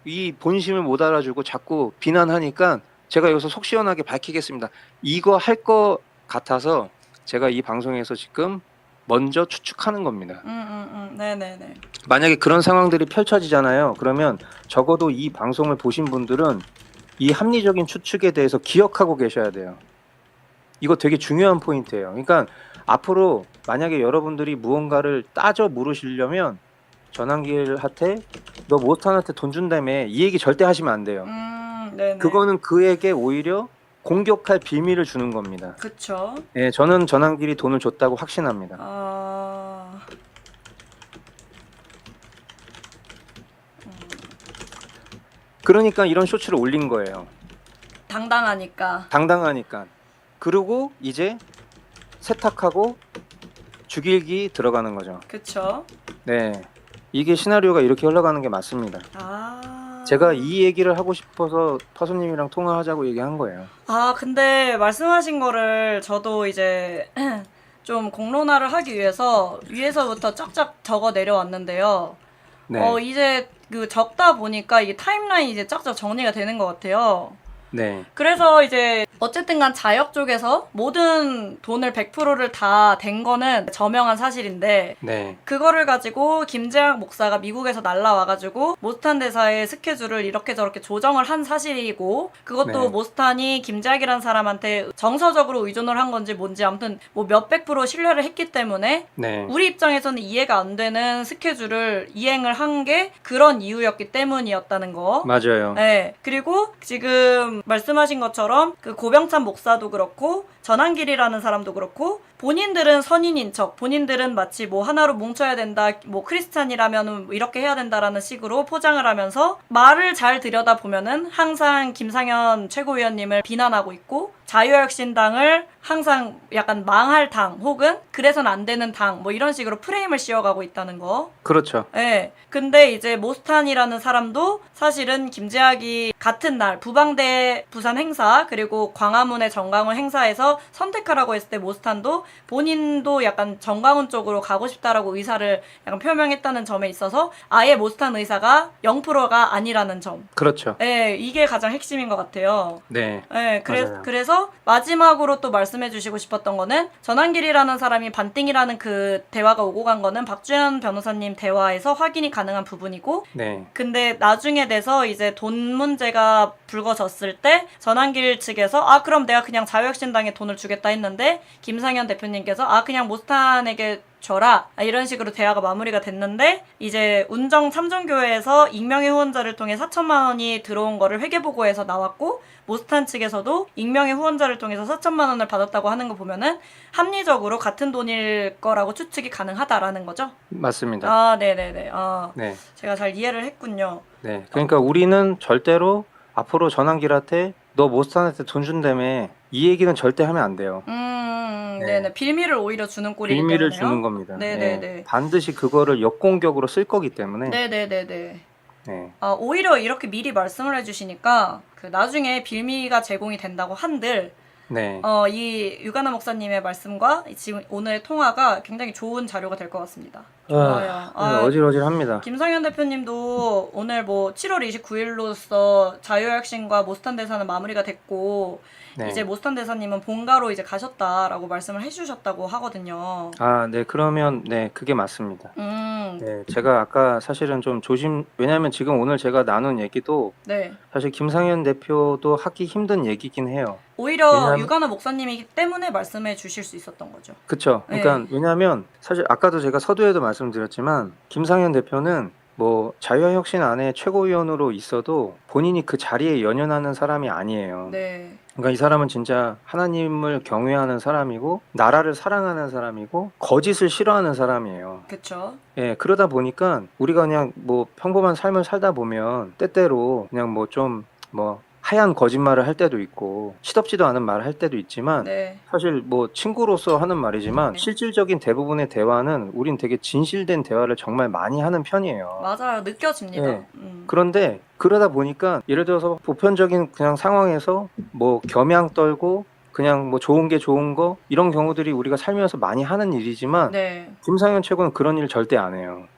이 본심을 못 알아주고 자꾸 비난하니까 제가 여기서 속 시원하게 밝히겠습니다. 이거 할 거 같아서 제가 이 방송에서 지금 먼저 추측하는 겁니다. 네네네. 만약에 그런 상황들이 펼쳐지잖아요. 그러면 적어도 이 방송을 보신 분들은 이 합리적인 추측에 대해서 기억하고 계셔야 돼요. 이거 되게 중요한 포인트예요. 그러니까 앞으로 만약에 여러분들이 무언가를 따져 물으시려면 전환길한테 너 모스탄한테 돈 준다며 이 얘기 절대 하시면 안 돼요. 네네. 그거는 그에게 오히려 공격할 빌미를 주는 겁니다. 그쵸. 예, 저는 전환길이 돈을 줬다고 확신합니다. 그러니까 이런 쇼츠를 올린 거예요. 당당하니까. 당당하니까. 그리고 이제 세탁하고 죽일기 들어가는 거죠. 그쵸. 네, 이게 시나리오가 이렇게 흘러가는 게 맞습니다. 제가 이 얘기를 하고 싶어서 파수님이랑 통화하자고 얘기한 거예요. 근데 말씀하신 거를 저도 이제 좀 공론화를 하기 위해서 위에서부터 쫙쫙 적어 내려왔는데요. 네. 이제 그 적다 보니까 이게 타임라인이 이제 쫙쫙 정리가 되는 것 같아요. 네. 그래서 이제 어쨌든 간 자역 쪽에서 모든 돈을 100%를 다 댄 거는 저명한 사실인데 네. 그거를 가지고 김재학 목사가 미국에서 날라와가지고 모스탄 대사의 스케줄을 이렇게 저렇게 조정을 한 사실이고 그것도 네. 모스탄이 김재학이라는 사람한테 정서적으로 의존을 한 건지 뭔지 아무튼 뭐 몇백 프로 신뢰를 했기 때문에 네. 우리 입장에서는 이해가 안 되는 스케줄을 이행을 한 게 그런 이유였기 때문이었다는 거. 맞아요. 네. 그리고 지금 말씀하신 것처럼 그 고병찬 목사도 그렇고 전환길이라는 사람도 그렇고 본인들은 선인인 척, 본인들은 마치 뭐 하나로 뭉쳐야 된다, 뭐 크리스찬이라면 이렇게 해야 된다라는 식으로 포장을 하면서 말을 잘 들여다보면은 항상 김상현 최고위원님을 비난하고 있고 자유혁신당을 항상 약간 망할 당 혹은 그래선 안 되는 당 뭐 이런 식으로 프레임을 씌워가고 있다는 거. 그렇죠. 네. 근데 이제 모스탄이라는 사람도 사실은 김재학이 같은 날 부방대 부산 행사 그리고 광화문의 정강훈 행사에서 선택하라고 했을 때 모스탄도 본인도 약간 정강훈 쪽으로 가고 싶다라고 의사를 약간 표명했다는 점에 있어서 아예 모스탄 의사가 0%가 아니라는 점. 그렇죠. 네, 이게 가장 핵심인 것 같아요. 네. 네, 맞아요. 그래서 마지막으로 또 말씀해 주시고 싶었던 거는 전환길이라는 사람이 반띵이라는 그 대화가 오고 간 거는 박주현 변호사님 대화에서 확인이 가능한 부분이고 네. 근데 나중에 돼서 이제 돈 문제가 불거졌을 때 전환길 측에서 그럼 내가 그냥 자유혁신당에 돈을 주겠다 했는데 김상현 대표님께서 그냥 모스탄에게 줘라 이런 식으로 대화가 마무리가 됐는데 이제 운정 참정교회에서 익명의 후원자를 통해 4천만 원이 들어온 거를 회계보고에서 나왔고 모스탄 측에서도 익명의 후원자를 통해서 4천만 원을 받았다고 하는 거 보면은 합리적으로 같은 돈일 거라고 추측이 가능하다라는 거죠. 맞습니다. 네네네. 네. 제가 잘 이해를 했군요. 네. 그러니까 우리는 절대로 앞으로 전환길한테 너 모스탄한테 돈 준다며 이 얘기는 절대 하면 안 돼요. 네네. 빌미를 오히려 주는 꼴이기 빌미를 때문에요. 주는 겁니다. 네네네. 네. 반드시 그거를 역공격으로 쓸 거기 때문에. 네네네네. 네. 오히려 이렇게 미리 말씀을 해주시니까 그 나중에 빌미가 제공이 된다고 한들 네. 이 유가나 목사님의 말씀과 지금 오늘의 통화가 굉장히 좋은 자료가 될 것 같습니다. 좋아요. 어질어질합니다. 김상현 대표님도 오늘 뭐 7월 29일로써 자유혁신과 모스탄 대사는 마무리가 됐고 네. 이제 모스탄 대사님은 본가로 이제 가셨다라고 말씀을 해주셨다고 하거든요. 네. 그러면 네, 그게 맞습니다. 네. 네, 제가 아까 사실은 좀 왜냐하면 지금 오늘 제가 나눈 얘기도 네. 사실 김상현 대표도 하기 힘든 얘기긴 해요. 오히려 유가나 목사님이기 때문에 말씀해 주실 수 있었던 거죠. 그쵸. 그러니까 네. 왜냐하면 사실 아까도 제가 서두에도 말씀드렸지만 김상현 대표는 뭐 자유혁신 안에 최고위원으로 있어도 본인이 그 자리에 연연하는 사람이 아니에요. 네. 그러니까 이 사람은 진짜 하나님을 경외하는 사람이고 나라를 사랑하는 사람이고 거짓을 싫어하는 사람이에요. 그쵸. 예, 그러다 보니까 우리가 그냥 뭐 평범한 삶을 살다 보면 때때로 그냥 뭐 좀 하얀 거짓말을 할 때도 있고 시덥지도 않은 말을 할 때도 있지만 네. 사실 뭐 친구로서 하는 말이지만 네. 실질적인 대부분의 대화는 우린 되게 진실된 대화를 정말 많이 하는 편이에요. 맞아요. 느껴집니다. 예. 그런데 그러다 보니까 예를 들어서 보편적인 그냥 상황에서 뭐 겸양 떨고 그냥 뭐 좋은 게 좋은 거 이런 경우들이 우리가 살면서 많이 하는 일이지만 네. 김상현 최고는 그런 일 절대 안 해요.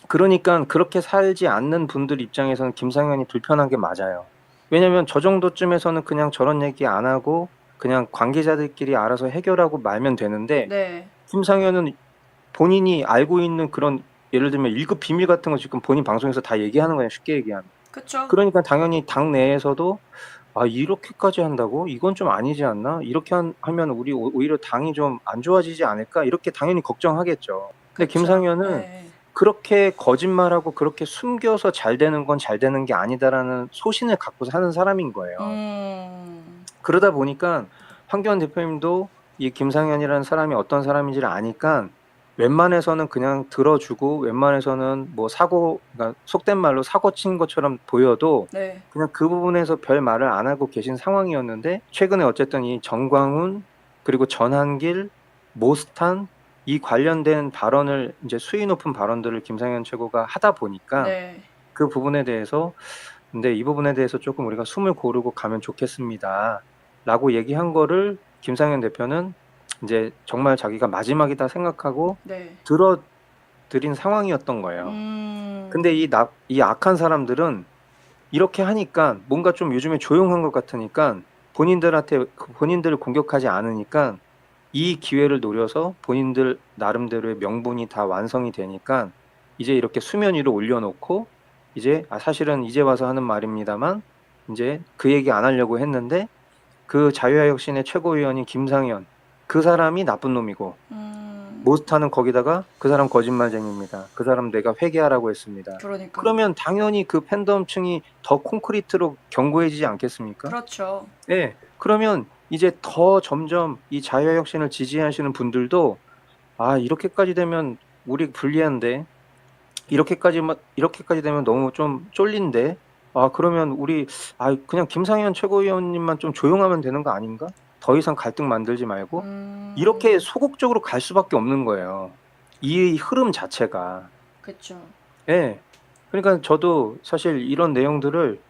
그러니까 그렇게 살지 않는 분들 입장에서는 김상현이 불편한 게 맞아요. 왜냐면 저 정도쯤에서는 그냥 저런 얘기 안 하고 그냥 관계자들끼리 알아서 해결하고 말면 되는데 네. 김상현은 본인이 알고 있는 그런 예를 들면 1급 비밀 같은 거 지금 본인 방송에서 다 얘기하는 거예요. 쉽게 얘기하면. 그쵸. 그러니까 당연히 당 내에서도 아 이렇게까지 한다고? 이건 좀 아니지 않나? 이렇게 하면 우리 오히려 당이 좀 안 좋아지지 않을까? 이렇게 당연히 걱정하겠죠. 근데 그쵸. 김상현은 네. 그렇게 거짓말하고 그렇게 숨겨서 잘 되는 건 잘 되는 게 아니다라는 소신을 갖고 사는 사람인 거예요. 그러다 보니까 황교안 대표님도 이 김상현이라는 사람이 어떤 사람인지를 아니까 웬만해서는 그냥 들어주고 웬만해서는 뭐 사고 그러니까 속된 말로 사고 친 것처럼 보여도 네. 그냥 그 부분에서 별 말을 안 하고 계신 상황이었는데 최근에 어쨌든 이 정광훈 그리고 전한길 모스탄 이 관련된 발언을 이제 수위 높은 발언들을 김상현 최고가 하다 보니까 네. 그 부분에 대해서 근데 이 부분에 대해서 조금 우리가 숨을 고르고 가면 좋겠습니다. 라고 얘기한 거를 김상현 대표는 이제 정말 자기가 마지막이다 생각하고 네. 들어드린 상황이었던 거예요. 근데 이 악한 사람들은 이렇게 하니까 뭔가 좀 요즘에 조용한 것 같으니까 본인들을 공격하지 않으니까 이 기회를 노려서 본인들 나름대로의 명분이 다 완성이 되니까 이제 이렇게 수면 위로 올려놓고 이제 사실은 이제 와서 하는 말입니다만 이제 그 얘기 안 하려고 했는데 그 자유화혁신의 최고위원인 김상현 그 사람이 나쁜 놈이고 모스타는 거기다가 그 사람 거짓말쟁이입니다. 그 사람 내가 회개하라고 했습니다. 그러니까. 그러면 당연히 그 팬덤층이 더 콘크리트로 견고해지지 않겠습니까? 그렇죠. 네. 그러면 이제 더 점점 이 자유혁신을 지지하시는 분들도 아 이렇게까지 되면 우리 불리한데 이렇게까지 되면 너무 좀 쫄린데 아 그러면 우리 그냥 김상현 최고위원님만 좀 조용하면 되는 거 아닌가? 더 이상 갈등 만들지 말고 이렇게 소극적으로 갈 수밖에 없는 거예요. 이 흐름 자체가. 그쵸. 예. 그러니까 저도 사실 이런 내용들을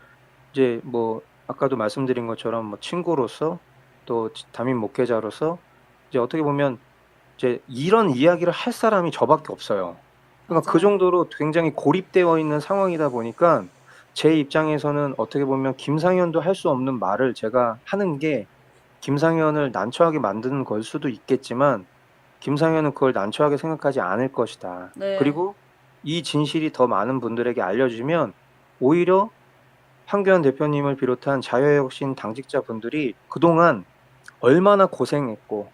이제 뭐 아까도 말씀드린 것처럼 뭐 친구로서 또 담임 목회자로서 이제 어떻게 보면 이제 이런 이야기를 할 사람이 저밖에 없어요. 그러니까 그 맞아요. 정도로 굉장히 고립되어 있는 상황이다 보니까 제 입장에서는 어떻게 보면 김상현도 할 수 없는 말을 제가 하는 게 김상현을 난처하게 만드는 걸 수도 있겠지만 김상현은 그걸 난처하게 생각하지 않을 것이다. 네. 그리고 이 진실이 더 많은 분들에게 알려지면 오히려 황교안 대표님을 비롯한 자유혁신 당직자분들이 그동안 얼마나 고생했고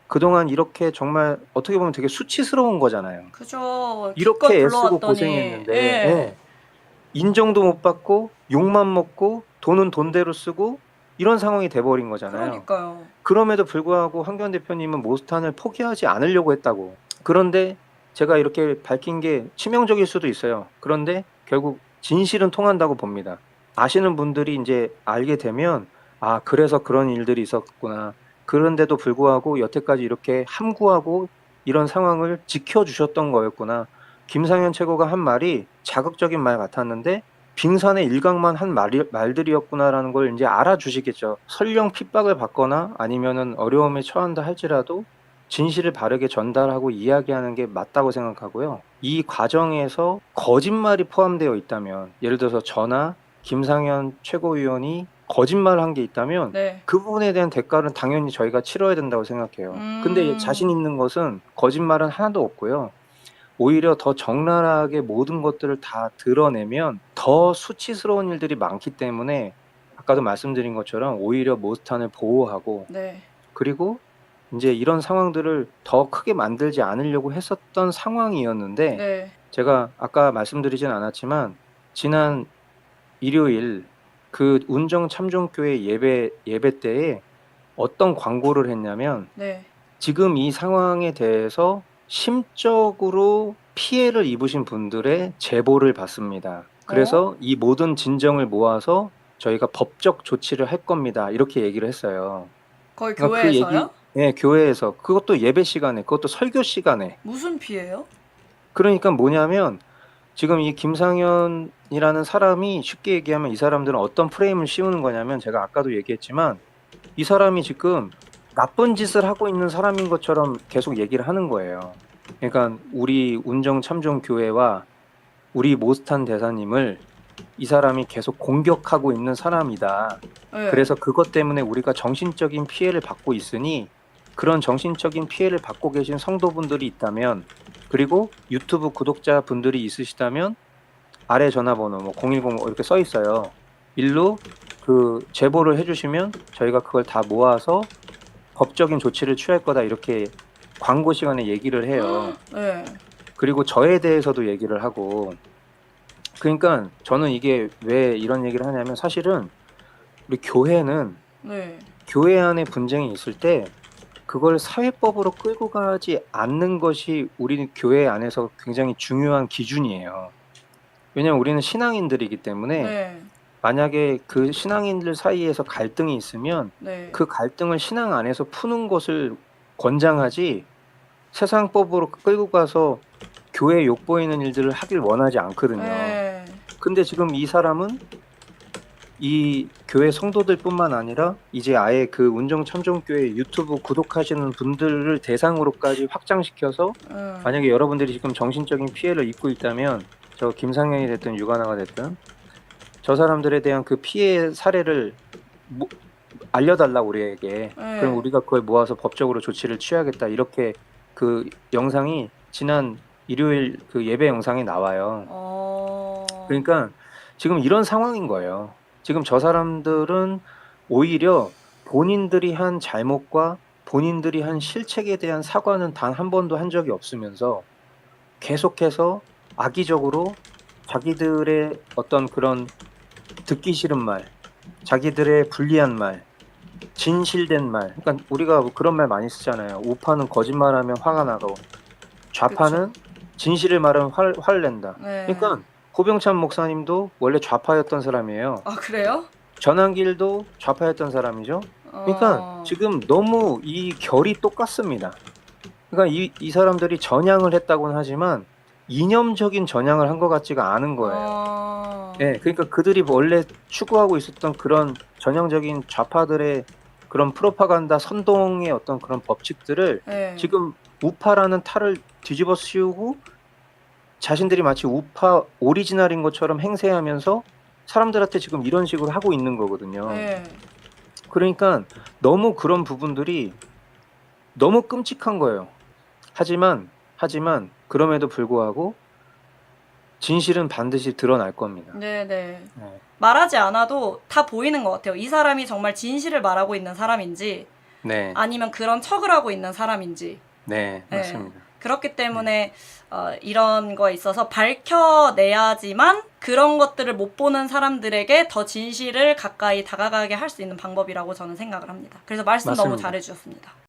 그동안 이렇게 정말 어떻게 보면 되게 수치스러운 거잖아요. 그죠. 기껏 이렇게 애쓰고 불러왔더니. 고생했는데 예. 인정도 못 받고 욕만 먹고 돈은 돈대로 쓰고 이런 상황이 돼버린 거잖아요. 그러니까요. 그럼에도 불구하고 황교안 대표님은 모스탄을 포기하지 않으려고 했다고. 그런데 제가 이렇게 밝힌 게 치명적일 수도 있어요. 그런데 결국 진실은 통한다고 봅니다. 아시는 분들이 이제 알게 되면 그래서 그런 일들이 있었구나. 그런데도 불구하고 여태까지 이렇게 함구하고 이런 상황을 지켜주셨던 거였구나. 김상현 최고가 한 말이 자극적인 말 같았는데 빙산의 일각만 한 말들이었구나라는 걸 이제 알아주시겠죠. 설령 핍박을 받거나 아니면은 어려움에 처한다 할지라도 진실을 바르게 전달하고 이야기하는 게 맞다고 생각하고요. 이 과정에서 거짓말이 포함되어 있다면 예를 들어서 저나 김상현 최고위원이 거짓말을 한 게 있다면 네. 그 부분에 대한 대가는 당연히 저희가 치러야 된다고 생각해요. 근데 자신 있는 것은 거짓말은 하나도 없고요. 오히려 더 적나라하게 모든 것들을 다 드러내면 더 수치스러운 일들이 많기 때문에 아까도 말씀드린 것처럼 오히려 모스탄을 보호하고 네. 그리고 이제 이런 상황들을 더 크게 만들지 않으려고 했었던 상황이었는데 네. 제가 아까 말씀드리진 않았지만 지난 일요일 그 운정 참종교회 예배 때에 어떤 광고를 했냐면 네. 지금 이 상황에 대해서 심적으로 피해를 입으신 분들의 제보를 받습니다. 그래서 이 모든 진정을 모아서 저희가 법적 조치를 할 겁니다. 이렇게 얘기를 했어요. 거의 그러니까 교회에서요? 네, 교회에서 그것도 예배 시간에, 그것도 설교 시간에. 무슨 피해요? 그러니까 뭐냐면 지금 이 김상현이라는 사람이 쉽게 얘기하면 이 사람들은 어떤 프레임을 씌우는 거냐면 제가 아까도 얘기했지만 이 사람이 지금 나쁜 짓을 하고 있는 사람인 것처럼 계속 얘기를 하는 거예요. 그러니까 우리 운정 참정 교회와 우리 모스탄 대사님을 이 사람이 계속 공격하고 있는 사람이다. 네. 그래서 그것 때문에 우리가 정신적인 피해를 받고 있으니 그런 정신적인 피해를 받고 계신 성도분들이 있다면 그리고 유튜브 구독자분들이 있으시다면 아래 전화번호 뭐 010 이렇게 써 있어요. 일로 그 제보를 해주시면 저희가 그걸 다 모아서 법적인 조치를 취할 거다 이렇게 광고 시간에 얘기를 해요. 네. 그리고 저에 대해서도 얘기를 하고 그러니까 저는 이게 왜 이런 얘기를 하냐면 사실은 우리 교회는 네. 교회 안에 분쟁이 있을 때 그걸 사회법으로 끌고 가지 않는 것이 우리 교회 안에서 굉장히 중요한 기준이에요. 왜냐면 우리는 신앙인들이기 때문에 네. 만약에 그 신앙인들 사이에서 갈등이 있으면 네. 그 갈등을 신앙 안에서 푸는 것을 권장하지 세상법으로 끌고 가서 교회에 욕보이는 일들을 하길 원하지 않거든요. 네. 근데 지금 이 사람은 이 교회 성도들뿐만 아니라 이제 아예 그 운정참정교회 유튜브 구독하시는 분들을 대상으로까지 확장시켜서 만약에 여러분들이 지금 정신적인 피해를 입고 있다면 저 김상현이 됐든 유가나가 됐든 저 사람들에 대한 그 피해 사례를 알려달라 우리에게. 네. 그럼 우리가 그걸 모아서 법적으로 조치를 취하겠다. 이렇게 그 영상이 지난 일요일 그 예배 영상에 나와요. 그러니까 지금 이런 상황인 거예요. 지금 저 사람들은 오히려 본인들이 한 잘못과 본인들이 한 실책에 대한 사과는 단 한 번도 한 적이 없으면서 계속해서 악의적으로 자기들의 어떤 그런 듣기 싫은 말, 자기들의 불리한 말, 진실된 말. 그러니까 우리가 그런 말 많이 쓰잖아요. 우파는 거짓말하면 화가 나고 좌파는 진실을 말하면 화를 낸다. 네. 그러니까 고병찬 목사님도 원래 좌파였던 사람이에요. 아, 그래요? 전한길도 좌파였던 사람이죠. 그러니까 지금 너무 이 결이 똑같습니다. 그러니까 이 사람들이 전향을 했다고는 하지만 이념적인 전향을 한 것 같지가 않은 거예요. 네, 그러니까 그들이 원래 추구하고 있었던 그런 전형적인 좌파들의 그런 프로파간다 선동의 어떤 그런 법칙들을 네. 지금 우파라는 탈을 뒤집어 씌우고 자신들이 마치 우파 오리지널인 것처럼 행세하면서 사람들한테 지금 이런 식으로 하고 있는 거거든요. 네. 그러니까 너무 그런 부분들이 너무 끔찍한 거예요. 하지만 그럼에도 불구하고 진실은 반드시 드러날 겁니다. 네. 네. 말하지 않아도 다 보이는 것 같아요. 이 사람이 정말 진실을 말하고 있는 사람인지 네, 아니면 그런 척을 하고 있는 사람인지. 네, 네. 맞습니다. 그렇기 때문에 이런 거에 있어서 밝혀내야지만 그런 것들을 못 보는 사람들에게 더 진실을 가까이 다가가게 할 수 있는 방법이라고 저는 생각을 합니다. 그래서 말씀 너무 맞습니다. 잘해주셨습니다.